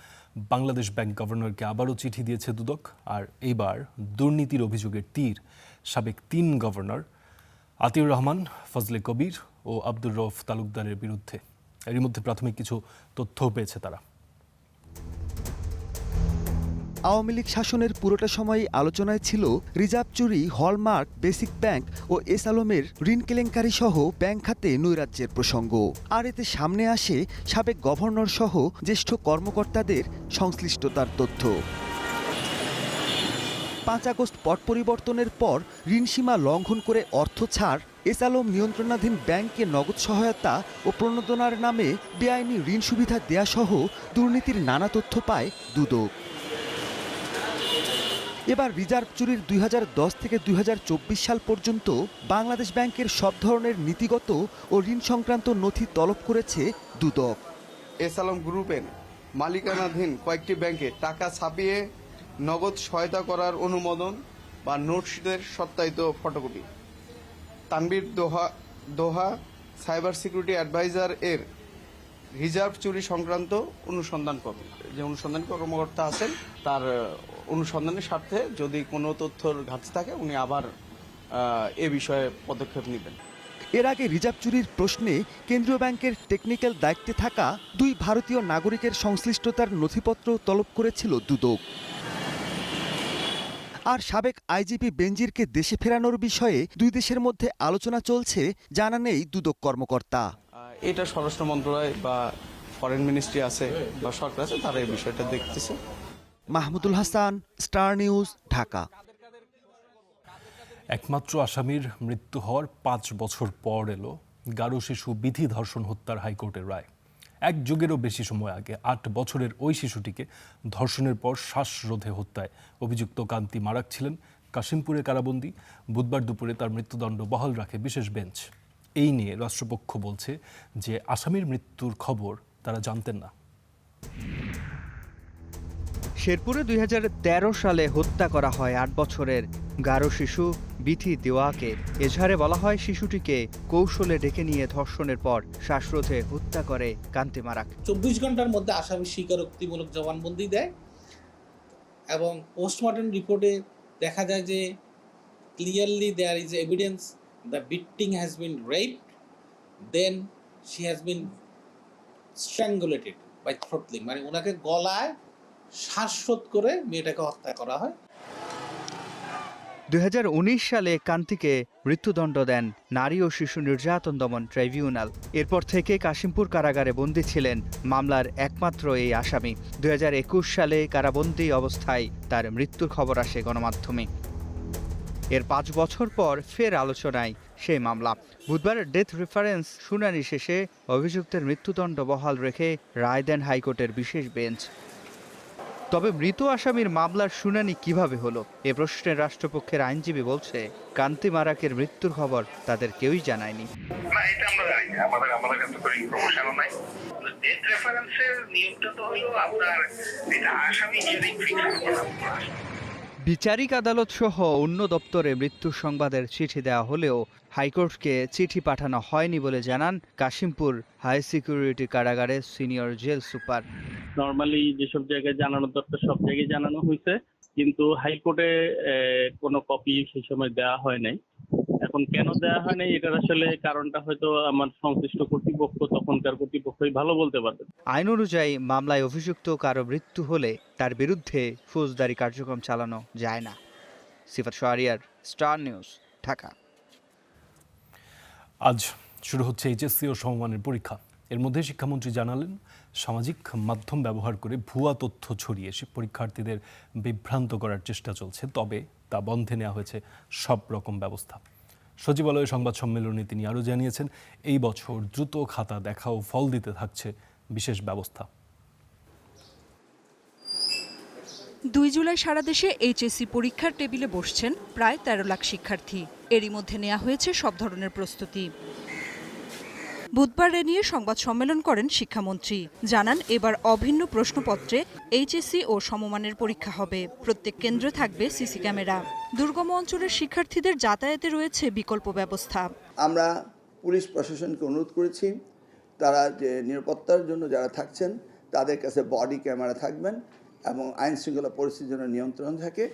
বাংলাদেশ ব্যাংক গভর্নরকে আবারও চিঠি দিয়েছে দুদক। আর এইবার দুর্নীতির অভিযোগের তীর সাবেক 3 গভর্নর আতিউর রহমান, ফজলে কবির ও আব্দুর রউফ তালুকদারের বিরুদ্ধে। এরই মধ্যে প্রাথমিক কিছু তথ্যও পেয়েছে তারা। আওয়ামী লীগ শাসনের পুরোটা সময়ই আলোচনায় ছিল রিজার্ভ চুরি, হলমার্ক, বেসিক ব্যাংক ও এস আলমের ঋণ কেলেঙ্কারি সহ ব্যাংক খাতে নৈরাজ্যের প্রসঙ্গ। আর এতে সামনে আসে সাবেক গভর্নর সহ জ্যেষ্ঠ কর্মকর্তাদের সংশ্লিষ্টতার তথ্য। 5 আগস্ট পট পরিবর্তনের পর ঋণসীমা লঙ্ঘন করে অর্থ ছাড়, এস আলম নিয়ন্ত্রণাধীন ব্যাংককে নগদ সহায়তা ও প্রণোদনার নামে বেআইনি ঋণ সুবিধা দেয়া সহ দুর্নীতির নানা তথ্য পায় দুদক। এবার রিজার্ভ চুরির 2010 থেকে 2024 সাল পর্যন্ত বাংলাদেশ ব্যাংকের সব ধরনের নীতিগত ও ঋণ সংক্রান্ত নথি তলব করেছে দুদক। এস আলম গ্রুপের মালিকানাধীন কয়েকটি ব্যাংকে টাকা ছাপিয়ে নগদ সহায়তা করার অনুমোদন বা নোটশিটের সত্যায়িত ফটোকপি, তানবীর দোহা সাইবার সিকিউরিটি অ্যাডভাইজার এর রিজার্ভ চুরি সংক্রান্ত অনুসন্ধান কপি। যে অনুসন্ধান কর্মকর্তা আছেন তার অনুসন্ধানের স্বার্থে যদি কোনো তথ্যর ঘাটতি থাকে উনি আবার এ বিষয়ে পদক্ষেপ নেবেন। এর আগে রিজার্ভ চুরির প্রশ্নে কেন্দ্রীয় ব্যাংকের টেকনিক্যাল দায়িত্বে থাকা 2 ভারতীয় নাগরিকের সংশ্লিষ্টতার নথিপত্র তলব করেছিল দুদক। আর সাবেক আইজিপি বেনজিরকে দেশে ফেরানোর বিষয়ে 2 দেশের মধ্যে আলোচনা চলছে জানা নেই দুদক কর্মকর্তা। এটা স্বরাষ্ট্র মন্ত্রণালয় বা ফরেন মিনিস্ট্রি আছে বা সরকার আছে, তারা এই বিষয়টা দেখতেছে। Mahmudul Hasan, star news, Dhaka. একমাত্র আসামির মৃত্যু হওয়ার 5 বছর পর এলো গারো শিশু বিধি ধর্ষণ হত্যার হাইকোর্টের রায়। 1 যুগেরও বেশি সময় আগে 8 বছরের ওই শিশুটিকে ধর্ষণের পর শ্বাসরোধে হত্যায় অভিযুক্ত কান্তি মারাক ছিলেন কাশিমপুরে কারাবন্দী। বুধবার দুপুরে তার মৃত্যুদণ্ড বহাল রাখে বিশেষ বেঞ্চ। এই নিয়ে রাষ্ট্রপক্ষ বলছে যে আসামির মৃত্যুর খবর তারা জানতেন না। শেরপুরে 2013 সালে হত্যা করা হয় 8 বছরের গারো শিশু বিথি দেওয়াকে। এজাহারে বলা হয় শিশুটিকে কৌশলে ডেকে নিয়ে ধর্ষণের পর শ্বাসরোধে হত্যা করে কান্তি মারাক। 24 ঘন্টার মধ্যে আসামি স্বীকারোক্তিমূলক জবানবন্দি দেয় এবং পোস্টমর্টেম রিপোর্টে দেখা যায় যে clearly there is evidence the victim has been raped, then she has been strangulated by throttling, মানে ওনাকে গলায় শ্বাসরোধ করে মেয়েটাকে হত্যা করা হয়। 2019 সালে কান্তিকে মৃত্যুদণ্ড দেন নারী ও শিশু নির্যাতন দমন ট্রাইব্যুনাল। এরপর থেকে কাশিমপুর কারাগারে বন্দী ছিলেন মামলার একমাত্র এই আসামি। 2021 সালে কারাবন্দী অবস্থায় তার মৃত্যুর খবর আসে গণমাধ্যমে। এর 5 বছর পর ফের আলোচনায় সেই মামলা। বুধবার ডেথ রেফারেন্স শুনানি শেষে অভিযুক্তের মৃত্যুদণ্ড বহাল রেখে রায় দেন হাইকোর্টের বিশেষ বেঞ্চ। তবে মৃত আসামির মামলার শুনানি কিভাবে হলো এ প্রশ্নের রাষ্ট্রপক্ষের আইনজীবী বলছে কান্তি মারাকের মৃত্যুর খবর তাদের কেউই জানায়নি। বিচারিক আদালত সহ অন্য দপ্তরে মৃত্যুর সংবাদের চিঠি দেওয়া হলেও হাইকোর্টকে চিঠি পাঠানো হয়নি বলে জানান কাশিমপুর হাই সিকিউরিটি কারাগারের সিনিয়র জেল সুপার। নর্মালি যেসব জায়গায় জানানোর দরকার সব জায়গায় জানানো হয়েছে, কিন্তু হাইকোর্টে কোনো কপি সেই সময় দেওয়া হয় নাই এখন কেন দেওয়া হয় না এটার আসলে কারণটা হয়তো আমার সংশ্লিষ্ট কর্তৃপক্ষ, তখনকার কর্তৃপক্ষই ভালো বলতে পারবে। আইন অনুযায়ী মামলায় অভিযুক্ত কারো মৃত্যু হলে তার বিরুদ্ধে ফৌজদারি কার্যক্রম চালানো যায় না। সিফাত শাহরিয়ার, স্টার নিউজ, ঢাকা। আজ শুরু হচ্ছে এইচএসসি ও সমমানের পরীক্ষা। এর মধ্যে শিক্ষামন্ত্রী জানালেন, সামাজিক মাধ্যম ব্যবহার করে ভুয়া তথ্য ছড়িয়ে পরীক্ষার্থীদের বিভ্রান্ত করার চেষ্টা চলছে, তবে তা বন্ধে নেওয়া হয়েছে সব রকম ব্যবস্থা। সচিবালয়ে সংবাদ সম্মেলনে তিনি আরও জানিয়েছেন, এই বছর দ্রুত খাতা দেখা ও ফল দিতে থাকছে বিশেষ ব্যবস্থা। 2 জুলাই সারা দেশে এইচএসসি পরীক্ষার টেবিলে বসছেন প্রায় 13 লাখ শিক্ষার্থী। এরই মধ্যে নেওয়া হয়েছে সব ধরনের প্রস্তুতি। বুধবার এ নিয়ে সংবাদ সম্মেলন করেন শিক্ষামন্ত্রী। জানান, এবার অভিন্ন প্রশ্নপত্রে এইচএসসি ও সমমানের পরীক্ষা হবে। প্রত্যেক কেন্দ্রে থাকবে সিসি ক্যামেরা। দুর্গম অঞ্চলের শিক্ষার্থীদের যাতায়াতে রয়েছে বিকল্প ব্যবস্থা। আমরা পুলিশ প্রশাসনকে অনুরোধ করেছি, তারা যে নিরাপত্তার জন্য যারা থাকছেন তাদের কাছে বডি ক্যামেরা থাকবেন এবং আইন শৃঙ্খলা পরিস্থিতির জন্য নিয়ন্ত্রণ থাকে,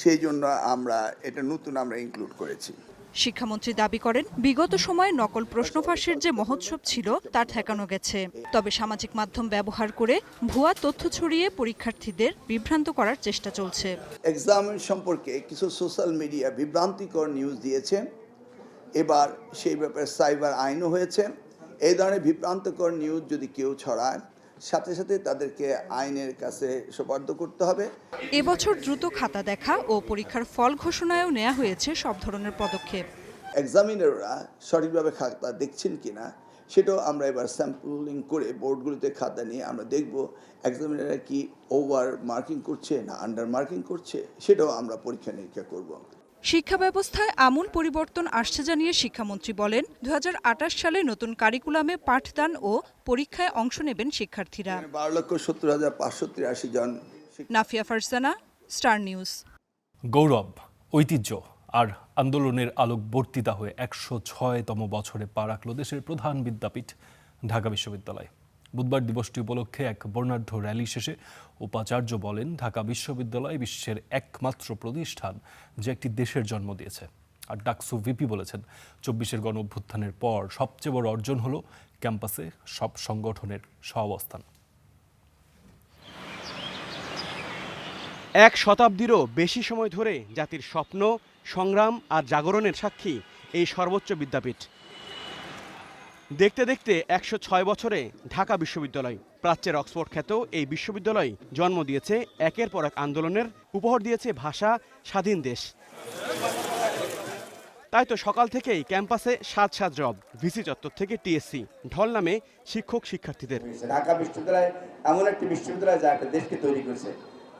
সেই জন্য আমরা এটা নতুন ইনক্লুড করেছি। শিক্ষামন্ত্রী দাবি করেন, বিগত সময়ে নকল প্রশ্ন ফাঁসের যে মহোৎসব ছিল তা ঠেকানো গেছে। তবে সামাজিক মাধ্যম ব্যবহার করে ভুয়া তথ্য ছড়িয়ে পরীক্ষার্থীদের বিভ্রান্ত করার চেষ্টা চলছে। এক্সাম সম্পর্কে কিছু সোশ্যাল মিডিয়া বিভ্রান্তিকর নিউজ দিয়েছে। এবার সেই ব্যাপারে সাইবার আইনও হয়েছে। এই ধরনের বিভ্রান্তকর নিউজ যদি কেউ ছড়ায়, সাথে সাথে তাদেরকে আইনের কাছে সোপর্দ করতে হবে। এবছর দ্রুত খাতা দেখা ও পরীক্ষার ফল ঘোষণায়ও নেওয়া হয়েছে সব ধরনের পদক্ষেপ। এক্সামিনাররা সঠিকভাবে খাতা দেখছেন কিনা সেটাও আমরা এবার স্যাম্পলিং করে বোর্ডগুলোতে খাতা নিয়ে আমরা দেখব এক্সামিনাররা কি ওভার মার্কিং করছে না আন্ডার মার্কিং করছে, সেটাও আমরা পরীক্ষা নিরীক্ষা করব। শিক্ষা ব্যবস্থায় আমূল পরিবর্তন আসছে জানিয়ে শিক্ষামন্ত্রী বলেন, 2028 সালে নতুন কারিকুলামে পাঠদান ও পরীক্ষায় অংশ নেবেন শিক্ষার্থীরা। 12,70,583 জন। Nafia Farzana, star news. গৌরব, ঐতিহ্য আর আন্দোলনের আলোকবর্তিতা হয়ে 106তম বছরে পা রাখল দেশের প্রধান বিদ্যাপীঠ ঢাকা বিশ্ববিদ্যালয়। বুধবার দিবসটি উপলক্ষে এক বর্ণাঢ্য র্যালি শেষে উপাচার্য বলেন, ঢাকা বিশ্ববিদ্যালয় বিশ্বের একমাত্র প্রতিষ্ঠান যে একটি দেশের জন্ম দিয়েছে। আর ডাকসু ভিপি বলেছেন, 24-এর গণ অভ্যুত্থানের পর সবচেয়ে বড় অর্জন হলো ক্যাম্পাসে সব সংগঠনের সহাবস্থান। 1 শতাব্দীরও বেশি সময় ধরে জাতির স্বপ্ন, সংগ্রাম আর জাগরণের সাক্ষী এই সর্বোচ্চ বিদ্যাপীঠ। দেখতে দেখতে 106 বছরে ঢাকা বিশ্ববিদ্যালয়, প্রাচ্যের অক্সফোর্ড খ্যাত এই বিশ্ববিদ্যালয় জন্ম দিয়েছে একের পর এক আন্দোলনের, উপহার দিয়েছে ভাষা, স্বাধীন দেশ। তাই তো সকাল থেকেই ক্যাম্পাসে সাজ সাজ রব। ভিসি চত্বর থেকে টিএসসি, ঢল নামে শিক্ষক শিক্ষার্থীদের। ঢাকা বিশ্ববিদ্যালয় এমন একটি বিশ্ববিদ্যালয় যা একটা দেশকে তৈরি করেছে,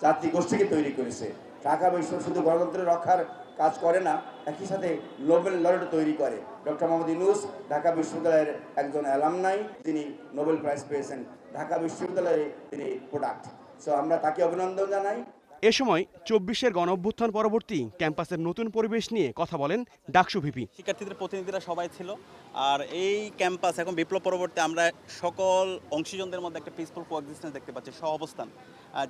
জাতিগোষ্ঠীকে তৈরি করেছে। ঢাকা বিশ্ববিদ্যালয় শুধু গণতন্ত্র রক্ষার কাজ করে না, একই সাথে নোবেল লরেট তৈরি করে। ডক্টর মোহাম্মদ ইউনূস ঢাকা বিশ্ববিদ্যালয়ের একজন অ্যালামনাই, তিনি নোবেল প্রাইজ পেয়েছেন। ঢাকা বিশ্ববিদ্যালয়ে তিনি প্রোডাক্ট। সো আমরা তাকে অভিনন্দন জানাই। এ সময় 24-এর গণ অভ্যুত্থান পরবর্তী ক্যাম্পাসের নতুন পরিবেশ নিয়ে কথা বলেন ডাকসু ভিপি। শিক্ষার্থীদের প্রতিনিধিরা সবাই ছিল। আর এই ক্যাম্পাস এখন বিপ্লব পরবর্তী আমরা সকল অংশীজনদের মধ্যে একটা পিসফুল কোএক্সিস্টেন্স দেখতে পাচ্ছি, সহ অবস্থান,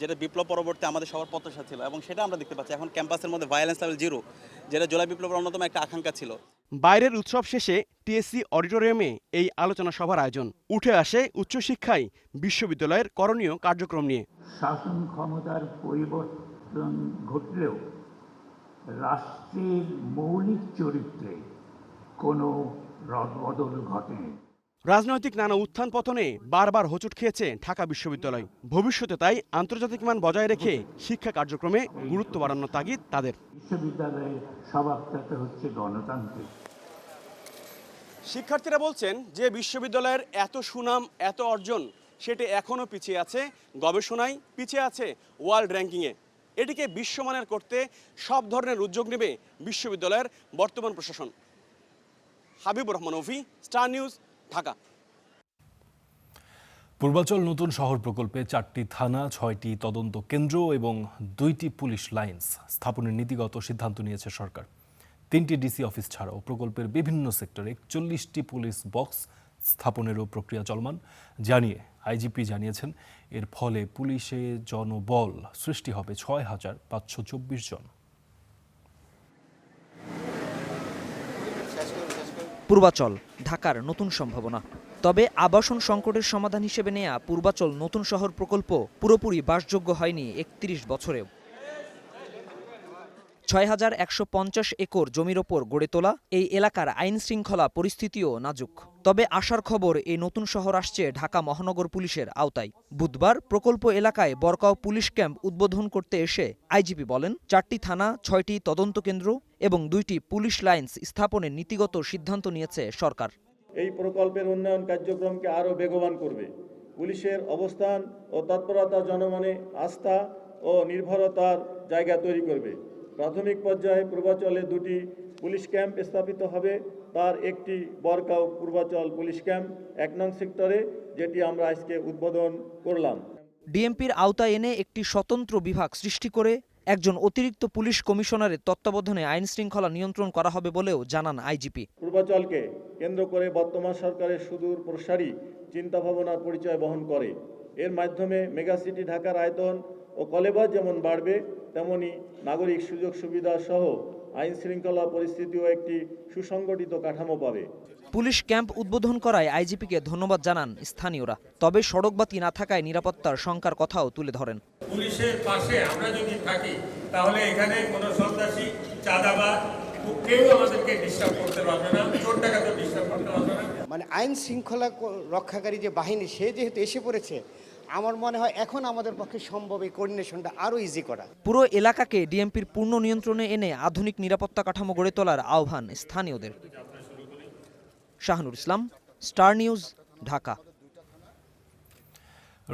যেটা বিপ্লব পরবর্তী আমাদের সবার প্রত্যাশা ছিল, এবং সেটা আমরা দেখতে পাচ্ছি এখন ক্যাম্পাসের মধ্যে ভায়োলেন্স লেভেল 0, যেটা জুলাই বিপ্লবের অন্যতম একটা আকাঙ্ক্ষা ছিল। বাইরের উৎসব শেষে টিএসসি অডিটোরিয়ামে এই আলোচনা সভার আয়োজন। উঠে আসে উচ্চশিক্ষায় বিশ্ববিদ্যালয়ের করণীয় কার্যক্রম নিয়ে। শাসন ক্ষমতার পরিবর্তন ঘটলেও রাষ্ট্রের মৌলিক চরিত্রে কোনো রদবদল ঘটেনি। রাজনৈতিক নানা উত্থান পতনে বারবার হোঁচট খেয়েছে ঢাকা বিশ্ববিদ্যালয়। ভবিষ্যতে তাই আন্তর্জাতিক মান বজায় রেখে শিক্ষা কার্যক্রমে গুরুত্ব বাড়ানোর তাগিদ তাদের। বিশ্ববিদ্যালয়ের স্বভাবটা হচ্ছে গণতান্ত্রিক। শিক্ষার্থীরা বলছেন যে বিশ্ববিদ্যালয়ের এত সুনাম, এত অর্জন, সেটি এখনও পিছিয়ে আছে গবেষণায়, পিছিয়ে আছে ওয়ার্ল্ড র্যাঙ্কিংয়ে। এটিকে বিশ্বমানের করতে সব ধরনের উদ্যোগ নেবে বিশ্ববিদ্যালয়ের বর্তমান প্রশাসন। হাবিবুর রহমান অভি, স্টার নিউজ, ঢাকা। পূর্বাচল নতুন শহর প্রকল্পে 4টি থানা, 6টি তদন্ত কেন্দ্র এবং 2টি পুলিশ লাইন্স স্থাপনের নীতিগত সিদ্ধান্ত নিয়েছে সরকার। 3টি ডিসি অফিস ছাড়াও প্রকল্পের বিভিন্ন সেক্টরে 41টি পুলিশ বক্স স্থাপনেরও প্রক্রিয়া চলমান জানিয়ে আইজিপি জানিয়েছেন, এর ফলে পুলিশে জনবল সৃষ্টি হবে 6524 জন। পূর্বাচল ঢাকার নতুন সম্ভাবনা। তবে আবাসন সংকটের সমাধান হিসেবে নেয়া পূর্বাচল নতুন শহর প্রকল্প পুরোপুরি বাসযোগ্য হয়নি ৩১ বছরেও। ৬,১৫০ একর জমির ওপর গড়ে তোলা এই এলাকার আইন শৃঙ্খলা পরিস্থিতিও নাজুক। তবে আশার খবর, এই নতুন শহর আসছে ঢাকা মহানগর পুলিশের আওতায়। বুধবার প্রকল্প এলাকায় বরকাও পুলিশ ক্যাম্প উদ্বোধন করতে এসে আইজিপি বলেন, ৪টি থানা, ৬টি তদন্ত কেন্দ্র এবং 2টি পুলিশ লাইন্স স্থাপনের নীতিগত সিদ্ধান্ত নিয়েছে সরকার। এই প্রকল্পের উন্নয়ন কার্যক্রমকে আরও বেগবান করবে। পুলিশের অবস্থান ও তৎপরতা জনমনে আস্থা ও নির্ভরতার জায়গা তৈরি করবে। প্রাথমিক পর্যায়ে পূর্বাচলে 2টি পুলিশ ক্যাম্প স্থাপিত হবে। তার একটি বরকাও পূর্বাচল পুলিশ ক্যাম্প ১ নং সেক্টরে, যেটি আমরা আজকে উদ্বোধন করলাম। ডিএমপির আওতায় এনে একটি স্বতন্ত্র বিভাগ সৃষ্টি করে একজন অতিরিক্ত পুলিশ কমিশনারের তত্ত্বাবধানে আইন শৃঙ্খলা নিয়ন্ত্রণ করা হবে বলেও জানান আইজিপি। পূর্বাচলকে কেন্দ্র করে বর্তমান সরকারের সুদূর প্রসারী চিন্তাভাবনার পরিচয় বহন করে। এর মাধ্যমে মেগাসিটি ঢাকার আয়তন ও কলেবর যেমন বাড়বে, তেমনি নাগরিক সুযোগ সুবিধা সহ আইন শৃঙ্খলা পরিস্থিতিও একটি সুসংগঠিত কাঠামো পাবে। পুলিশ ক্যাম্প উদ্বোধন করায় আইজিপিকে ধন্যবাদ জানান স্থানীয়রা। তবে সড়কবাতি না থাকায় নিরাপত্তার শঙ্কার কথাও তুলে ধরেন। পুলিশের পাশে আমরা যদি থাকি তাহলে এখানে কোনো সন্ত্রাসী, চাঁদাবাজ কেউ আমাদেরকে ডিস্টার্ব করতে পারবে না, চোর ডাকাতও ডিস্টার্ব করতে পারবে না। মানে আইন শৃঙ্খলা রক্ষাকারী যে বাহিনী, সে যেহেতু এসে পড়েছে, আমার মনে হয় এখন আমাদের পক্ষে সম্ভব এই কোঅর্ডিনেশনটা আরও ইজি করা। পুরো এলাকাকে ডিএমপির পূর্ণ নিয়ন্ত্রণে এনে আধুনিক নিরাপত্তা কাঠামো গড়ে তোলার আহ্বান স্থানীয়দের। শাহনুর ইসলাম, স্টার নিউজ, ঢাকা।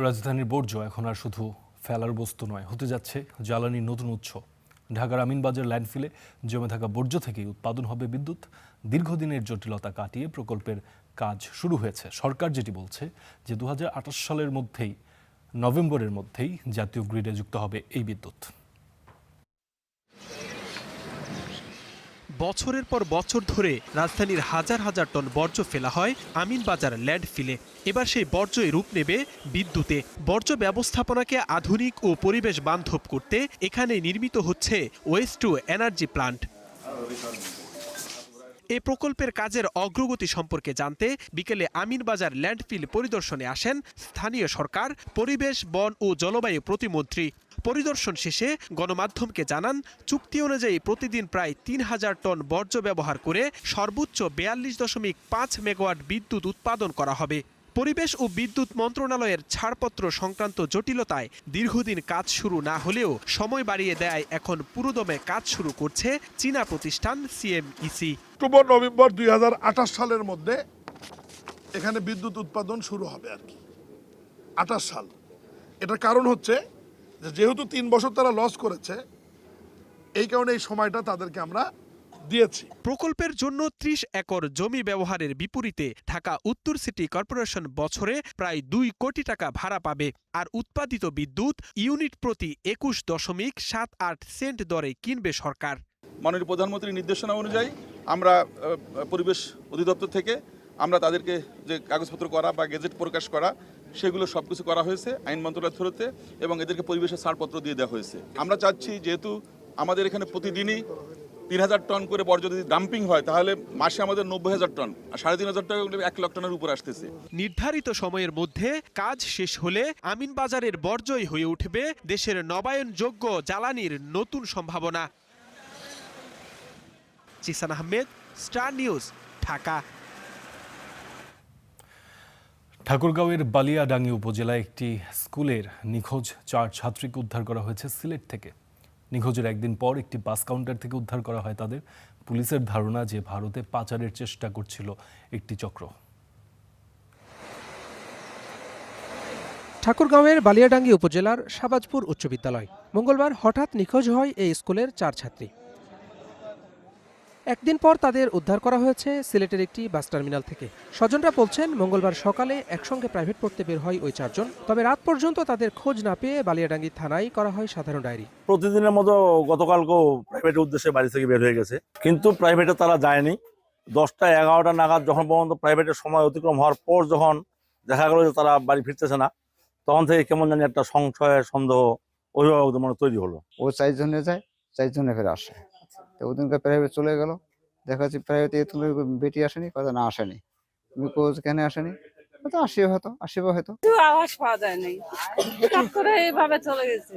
রাজধানীর বর্জ্য এখন আর শুধু ফেলার বস্তু নয়, হতে যাচ্ছে জ্বালানির নতুন উৎস। ঢাকার আমিনবাজার ল্যান্ডফিলে জমে থাকা বর্জ্য থেকেই উৎপাদন হবে বিদ্যুৎ। দীর্ঘদিনের জটিলতা কাটিয়ে প্রকল্পের কাজ শুরু হয়েছে। সরকার যেটি বলছে যে 2028 সালের মধ্যেই, নভেম্বরের মধ্যেই জাতীয় গ্রিডে যুক্ত হবে এই বিদ্যুৎ। বছরের পর বছর ধরে রাজধানীর হাজার হাজার টন বর্জ্য ফেলা হয় আমিনবাজার ল্যান্ডফিলে। এবার সেই বর্জ্যই রূপ নেবে বিদ্যুতে। বর্জ্য ব্যবস্থাপনাকে আধুনিক ও পরিবেশ বান্ধব করতে এখানে নির্মিত হচ্ছে ওয়েস্ট টু এনার্জি প্লান্ট। এ প্রকল্পের কাজের অগ্রগতি সম্পর্কে জানতে বিকেলে আমিনবাজার ল্যান্ডফিল পরিদর্শনে আসেন স্থানীয় সরকার, পরিবেশ, বন ও জলবায়ু প্রতিমন্ত্রী। পরিদর্শন শেষে গণমাধ্যমকে জানান, চুক্তি অনুযায়ী প্রতিদিন প্রায় ৩,০০০ টন বর্জ্য ব্যবহার করে সর্বোচ্চ ৪২.৫ মেগাওয়াট বিদ্যুৎ উৎপাদন করা হবে। পরিবেশ ও বিদ্যুৎ মন্ত্রণালয়ের ছাড়পত্র সংক্রান্ত জটিলতায় দীর্ঘদিন কাজ শুরু না হলেও সময় বাড়িয়ে দেয় এখন পুরোদমে কাজ শুরু করছে চীনা প্রতিষ্ঠান সিএমইসি। অক্টোবর নভেম্বর 2028 সালের মধ্যে এখানে বিদ্যুৎ উৎপাদন শুরু হবে আর কি, 28 সাল। এটার কারণ হচ্ছে যেহেতু 3 বছর তারা লস করেছে, এই কারণে এই সময়টা তাদেরকে আমরা দিয়েছি। প্রকল্পের জন্য 30 একর জমি ব্যবহারের বিপরীতে ঢাকা উত্তর সিটি কর্পোরেশন বছরে প্রায় 2 কোটি টাকা ভাড়া পাবে। আর উৎপাদিত বিদ্যুৎ ইউনিট প্রতি 21.78 সেন্ট দরে কিনবে সরকার। মাননীয় প্রধানমন্ত্রীর নির্দেশনা অনুযায়ী আমরা পরিবেশ অধিদপ্তর থেকে আমরা তাদেরকে যে কাগজপত্র করা বা গেজেট প্রকাশ করা, সেগুলো সব কিছু করা হয়েছে আইন মন্ত্রণালয়ের থ্রুতে, এবং এদেরকে পরিবেশের ছাড়পত্র দিয়ে দেওয়া হয়েছে। আমরা চাচ্ছি যেহেতু আমাদের এখানে প্রতিদিনই ৩,০০০ টন করে বর্জ্য যদি ডাম্পিং হয়, তাহলে মাসে আমাদের 90,০০০ টন, আর ৩,৫০০ টাকা 1 লাখ টনের উপর আসতেছে। নির্ধারিত সময়ের মধ্যে কাজ শেষ হলে আমিনবাজারের বর্জ্যই হয়ে উঠবে দেশের নবায়নযোগ্য জ্বালানির নতুন সম্ভাবনা। Zisan Ahmed, star news, Dhaka. ঠাকুরগাঁওয়ের বালিয়াডাঙ্গি উপজেলায় একটি স্কুলের নিখোঁজ 4 ছাত্রীকে উদ্ধার করা হয়েছে সিলেট থেকে। নিখোঁজের একদিন পর একটি বাস কাউন্টার থেকে উদ্ধার করা হয় তাদের। পুলিশের ধারণা যে ভারতে পাচারের চেষ্টা করছিল একটি চক্র। ঠাকুরগাঁওয়ের বালিয়াডাঙ্গি উপজেলার শাহবাজপুর উচ্চ বিদ্যালয়। মঙ্গলবার হঠাৎ নিখোঁজ হয় এই স্কুলের 4 ছাত্রী। একদিন পর তাদের উদ্ধার করা হয়েছে সিলেটের একটি বাস টার্মিনাল থেকে। স্বজনরা বলছেন, মঙ্গলবার সকালে একসঙ্গে প্রাইভেট পড়তে বের হয় ওই 4 জন। তবে রাত পর্যন্ত তাদের খোঁজ না পেয়ে বালিয়াডাঙ্গি থানায় করা হয় সাধারণ ডায়েরি। প্রতিদিনের মতো গতকালকেও প্রাইভেটের উদ্দেশ্যে বাড়ি থেকে বের হয়ে গেছে, কিন্তু প্রাইভেটে তারা যায়নি। 10টা 11টা নাগাদ যখন পর্যন্ত প্রাইভেটের সময় অতিক্রম হওয়ার পর যখন দেখা গেল যে তারা বাড়ি ফিরতেছে না, তখন থেকে কেমন জানি একটা সংশয়, সন্দেহ অভিভাবকদের মনে তৈরি হলো। ও 4 জনে যায়, 4 জনে ফের আসে। তো ওদিনকে প্রাইভেট চলে গেল, দেখা যাচ্ছে প্রায় তুমি বেটি আসেনি, কথা না আসেনি, তুমি কোচ কেন আসেনি, তো আসিবে হয়তো আওয়াজ পাওয়া যায় নাই, হঠাৎ করে এইভাবে চলে গেছে,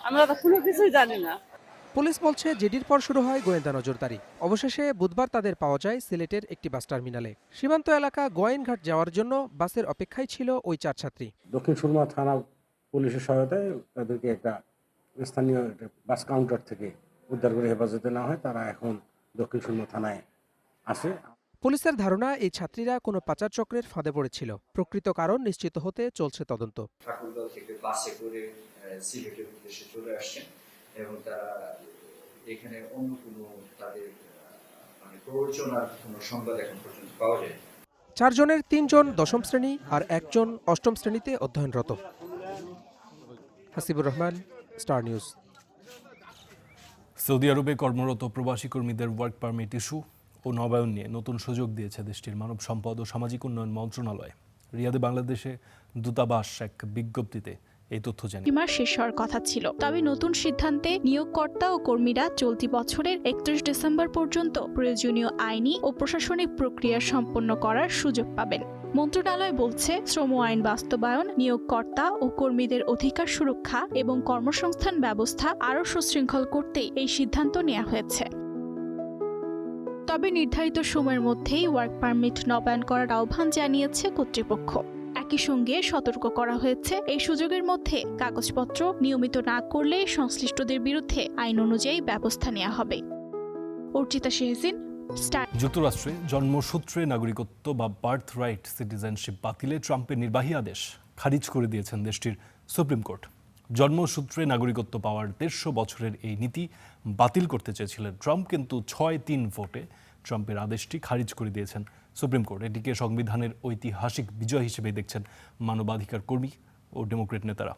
আমরা তো কোনো কিছুই জানি না। পুলিশ বলছে জিডির পর শুরু হয় গোয়েন্দা নজরদারি। অবশেষে বুধবার তাদের পাওয়া যায় সিলেটের একটি বাস টার্মিনালে। সীমান্ত এলাকা গোয়েনঘাট যাওয়ার জন্য বাসের অপেক্ষায় ছিল ওই 4 ছাত্রী। দক্ষিণ সুরমা থানা পুলিশের সহায়তায় তাদেরকে একটা স্থানীয় বাস কাউন্টার থেকে উদ্ধার করে হেফাজতে নেওয়া হয়। তারা এখন দক্ষিণ সুরমা থানায় আসে। পুলিশের ধারণা এই ছাত্রীরা কোনো পাচার চক্রের ফাঁদে পড়েছিল। প্রকৃত কারণ নিশ্চিত হতে চলছে তদন্ত। ঠাকুরগাঁও থেকে বাসে করে সিলেটের উদ্দেশ্যে চলে আসছেন এবং তারা এখানে অন্য কোনো তাদের প্রয়োজন আর কোনো সংবাদ এখন পর্যন্ত পাওয়া যায়। 4 জনের 3 জন 10ম শ্রেণী আর 1 জন 8ম শ্রেণীতে অধ্যয়নরত। Hasibur Rahman, star news. Saudi আরবে কর্মরত প্রবাসী কর্মীদের ওয়ার্ক পারমিট ইস্যু ও নবায়ন নিয়ে নতুন সুযোগ দিয়েছে দেশটির মানব সম্পদ ও সামাজিক উন্নয়ন মন্ত্রণালয়। রিয়াদে বাংলাদেশে দূতাবাস এক বিজ্ঞপ্তিতে এই তথ্য জানিয়েছে। মাস শেষ হওয়ার কথা ছিল, তবে নতুন সিদ্ধান্তে নিয়োগকর্তা ও কর্মীরা চলতি বছরের 31 ডিসেম্বর পর্যন্ত প্রয়োজনীয় আইনি ও প্রশাসনিক প্রক্রিয়া সম্পন্ন করার সুযোগ পাবেন। মন্ত্রণালয় বলছে, শ্রম আইন বাস্তবায়ন, নিয়োগকর্তা ও কর্মীদের অধিকার সুরক্ষা এবং কর্মসংস্থান ব্যবস্থা আরও সুশৃঙ্খল করতে এই সিদ্ধান্ত নেওয়া হয়েছে। তবে নির্ধারিত সময়ের মধ্যেই ওয়ার্ক পারমিট নবায়ন করার আহ্বান জানিয়েছে কর্তৃপক্ষ। একই সঙ্গে সতর্ক করা হয়েছে, এই সুযোগের মধ্যে কাগজপত্র নিয়মিত না করলে সংশ্লিষ্টদের বিরুদ্ধে আইন অনুযায়ী ব্যবস্থা নেওয়া হবে। অর্চিতা শেহজিন, স্টার। যুক্তরাষ্ট্রে জন্মসূত্রে নাগরিকত্ব বা বার্থ রাইট সিটিজেনশিপ বাতিলে ট্রাম্পের নির্বাহী আদেশ খারিজ করে দিয়েছেন দেশটির সুপ্রিম কোর্ট। জন্মসূত্রে নাগরিকত্ব পাওয়ার 150 বছরের এই নীতি বাতিল করতে চেয়েছিলেন ট্রাম্প, কিন্তু 6-3 ভোটে ট্রাম্পের আদেশটি খারিজ করে দিয়েছেন সুপ্রিম কোর্ট। এটিকে সংবিধানের ঐতিহাসিক বিজয় হিসেবে দেখছেন মানবাধিকার কর্মী ও ডেমোক্রেট নেতারা।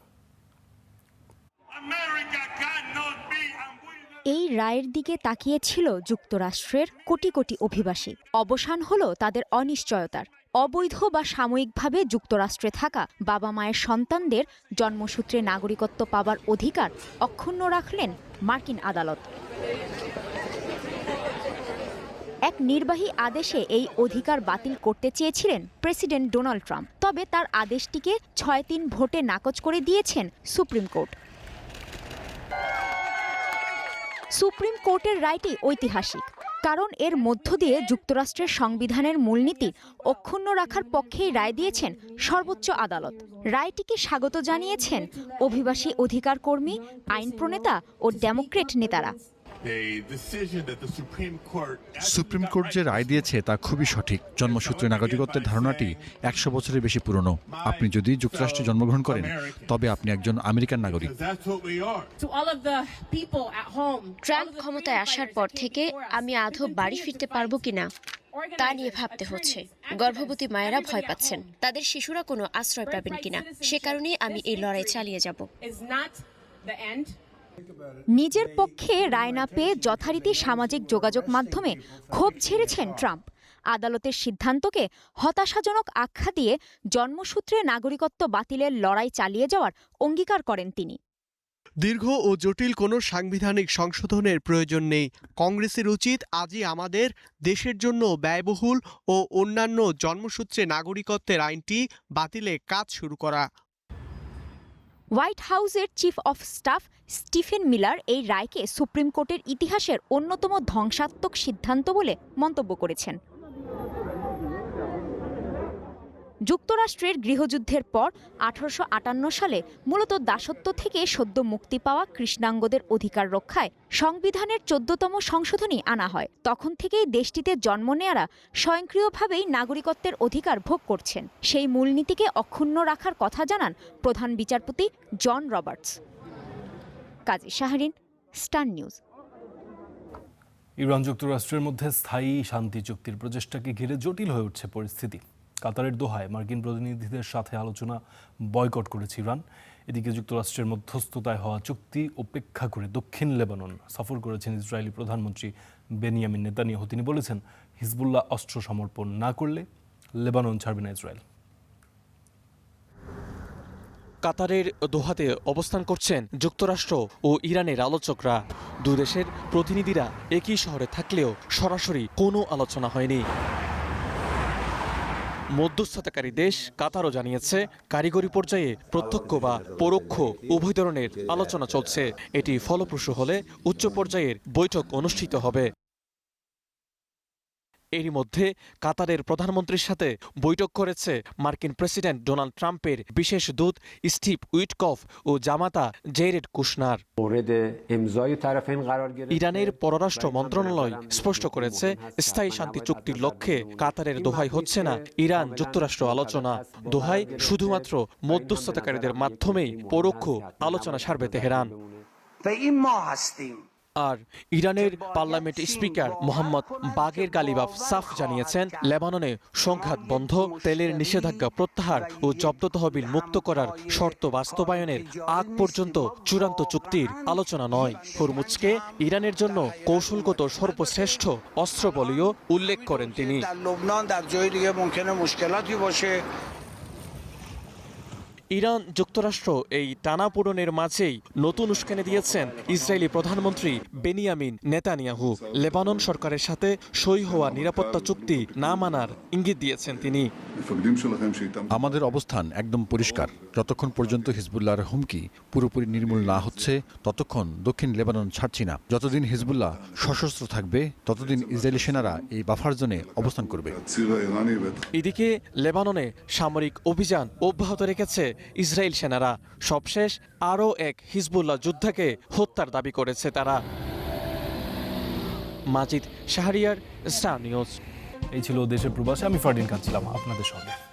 এই রায়ের দিকে তাকিয়েছিল যুক্তরাষ্ট্রের কোটি কোটি অভিবাসী। অবসান হলো তাদের অনিশ্চয়তার। অবৈধ বা সাময়িকভাবে যুক্তরাষ্ট্রে থাকা বাবা মায়ের সন্তানদের জন্মসূত্রে নাগরিকত্ব পাবার অধিকার অক্ষুণ্ণ রাখলেন মার্কিন আদালত। এক নির্বাহী আদেশে এই অধিকার বাতিল করতে চেয়েছিলেন প্রেসিডেন্ট ডোনাল্ড ট্রাম্প, তবে তার আদেশটিকে 6-3 ভোটে নাকচ করে দিয়েছেন সুপ্রিম কোর্ট। সুপ্রিম কোর্টের রায়টি ঐতিহাসিক, কারণ এর মধ্য দিয়ে যুক্তরাষ্ট্রের সংবিধানের মূলনীতি অক্ষুণ্ণ রাখার পক্ষেই রায় দিয়েছেন সর্বোচ্চ আদালত। রায়টিকে স্বাগত জানিয়েছেন অভিবাসী অধিকার কর্মী, আইন প্রণেতা ও ডেমোক্রেট নেতারা। সুপ্রিম কোর্ট যে রায় দিয়েছে তা খুবই সঠিক। জন্মসূত্রে নাগরিকত্বের ধারণাটি 100 বছরের বেশি পুরনো। আপনি যদি যুক্তরাষ্ট্রে জন্মগ্রহণ করেন তবে আপনি একজন আমেরিকান নাগরিক। ট্রাম্প ক্ষমতায় আসার পর থেকে আমি আদৌ বাড়ি ফিরতে পারবো কিনা তা নিয়ে ভাবতে হচ্ছে। গর্ভবতী মায়েরা ভয় পাচ্ছেন, তাদের শিশুরা কোনো আশ্রয় পাবেন কিনা। সে কারণেই আমি এই লড়াই চালিয়ে যাব। নিজের পক্ষে রায় না পেয়ে যথারীতি সামাজিক যোগাযোগ মাধ্যমে ক্ষোভ ঝেড়েছেন ট্রাম্প। আদালতের সিদ্ধান্তকে হতাশাজনক আখ্যা দিয়ে জন্মসূত্রে নাগরিকত্ব বাতিলের লড়াই চালিয়ে যাওয়ার অঙ্গীকার করেন তিনি। দীর্ঘ ও জটিল কোনো সাংবিধানিক সংশোধনের প্রয়োজন নেই। কংগ্রেসের উচিত আজই আমাদের দেশের জন্য ব্যয়বহুল ও অন্যান্য জন্মসূত্রে নাগরিকত্বের আইনটি বাতিলে কাজ শুরু করা। হোয়াইট হাউসের chief of staff Stephen Miller এই রায়কে সুপ্রিম কোর্টের ইতিহাসের অন্যতম ধ্বংসাত্মক সিদ্ধান্ত বলে মন্তব্য করেছেন। যুক্তরাষ্ট্রের গৃহযুদ্ধের পর 1858 সালে মূলত দাসত্ব থেকে সদ্য মুক্তি পাওয়া কৃষ্ণাঙ্গদের অধিকার রক্ষায় সংবিধানের 14তম সংশোধনী আনা হয়। তখন থেকেই দেশটিতে জন্ম নেয়ারা স্বয়ংক্রিয়ভাবেই নাগরিকত্বের অধিকার ভোগ করছেন। সেই মূলনীতিকে অক্ষুণ্ণ রাখার কথা জানান প্রধান বিচারপতি জন রবার্টস। কাজী শাহরিন, স্টার নিউজ। ইরান যুক্তরাষ্ট্রের মধ্যে স্থায়ী শান্তি চুক্তির প্রচেষ্টাকে ঘিরে জটিল হয়ে উঠছে পরিস্থিতি। কাতারের দোহায় মার্কিন প্রতিনিধিদের সাথে আলোচনা বয়কট করেছে ইরান। এদিকে যুক্তরাষ্ট্রের মধ্যস্থতায় হওয়া চুক্তি উপেক্ষা করে দক্ষিণ লেবানন সফর করেছেন ইসরায়েলি প্রধানমন্ত্রী বেনিয়ামিন নেতানিয়াহু। তিনি বলেছেন, হিজবুল্লাহ অস্ত্র সমর্পণ না করলে লেবানন ছাড়বে না ইসরায়েল। কাতারের দোহাতে অবস্থান করছেন যুক্তরাষ্ট্র ও ইরানের আলোচকরা। দুই দেশের প্রতিনিধিরা একই শহরে থাকলেও সরাসরি কোনো আলোচনা হয়নি। মধ্যস্থতাকারী দেশ কাতারও জানিয়েছে কারিগরি পর্যায়ে প্রত্যক্ষ বা পরোক্ষ উভয় ধরনের আলোচনা চলছে। এটি ফলপ্রসূ হলে উচ্চ পর্যায়ের বৈঠক অনুষ্ঠিত হবে। এরই মধ্যে কাতারের প্রধানমন্ত্রীর সাথে বৈঠক করেছে মার্কিন প্রেসিডেন্ট ডোনাল্ড ট্রাম্পের বিশেষ দূত স্টিভ উইটকফ ও জামাতা জেরেড কুশনার। ইরানের পররাষ্ট্র মন্ত্রণালয় স্পষ্ট করেছে, স্থায়ী শান্তি চুক্তির লক্ষ্যে কাতারের দোহায় হচ্ছে না ইরান যুক্তরাষ্ট্র আলোচনা। দোহায় শুধুমাত্র মধ্যস্থতাকারীদের মাধ্যমেই পরোক্ষ আলোচনা সারবে তেহরান। আর ইরানের পার্লামেন্ট স্পিকার মোহাম্মদ বাগের গালিবাফ সাফ জানিয়েছেন, লেবাননে সংঘাত বন্ধ, তেলের নিষেধাজ্ঞা প্রত্যাহার ও জব্দ তহবিল মুক্ত করার শর্ত বাস্তবায়নের আগ পর্যন্ত চূড়ান্ত চুক্তির আলোচনা নয়। হরমুজকে ইরানের জন্য কৌশলগত সর্বশ্রেষ্ঠ অস্ত্র বলেও উল্লেখ করেন তিনি। ইরান যুক্তরাষ্ট্র এই টানাপোড়েনের মাঝেই নতুন উস্কানি দিয়েছেন ইসরায়েলি প্রধানমন্ত্রী বেনিয়ামিন নেতানিয়াহু। লেবানন সরকারের সাথে সই হওয়া নিরাপত্তা চুক্তি না মানার ইঙ্গিত দিয়েছেন তিনি। আমাদের অবস্থান একদম পরিষ্কার। যতক্ষণ পর্যন্ত হিজবুল্লাহর হুমকি পুরোপুরি নির্মূল না হচ্ছে ততক্ষণ দক্ষিণ লেবানন ছাড়ছি না। যতদিন হিজবুল্লাহ সশস্ত্র থাকবে ততদিন ইসরায়েলি সেনারা এই বাফার জোনে অবস্থান করবে। এদিকে লেবাননে সামরিক অভিযান অব্যাহত রেখেছে ইসরায়েল সেনারা। সবশেষ আরও এক হিজবুল্লাহ যোদ্ধাকে হত্যার দাবি করেছে তারা। মাজিদ শাহরিয়ার, স্টার নিউজ। এই ছিল দেশের প্রবাসে। আমি ফারদিন খান ছিলাম আপনাদের সঙ্গে।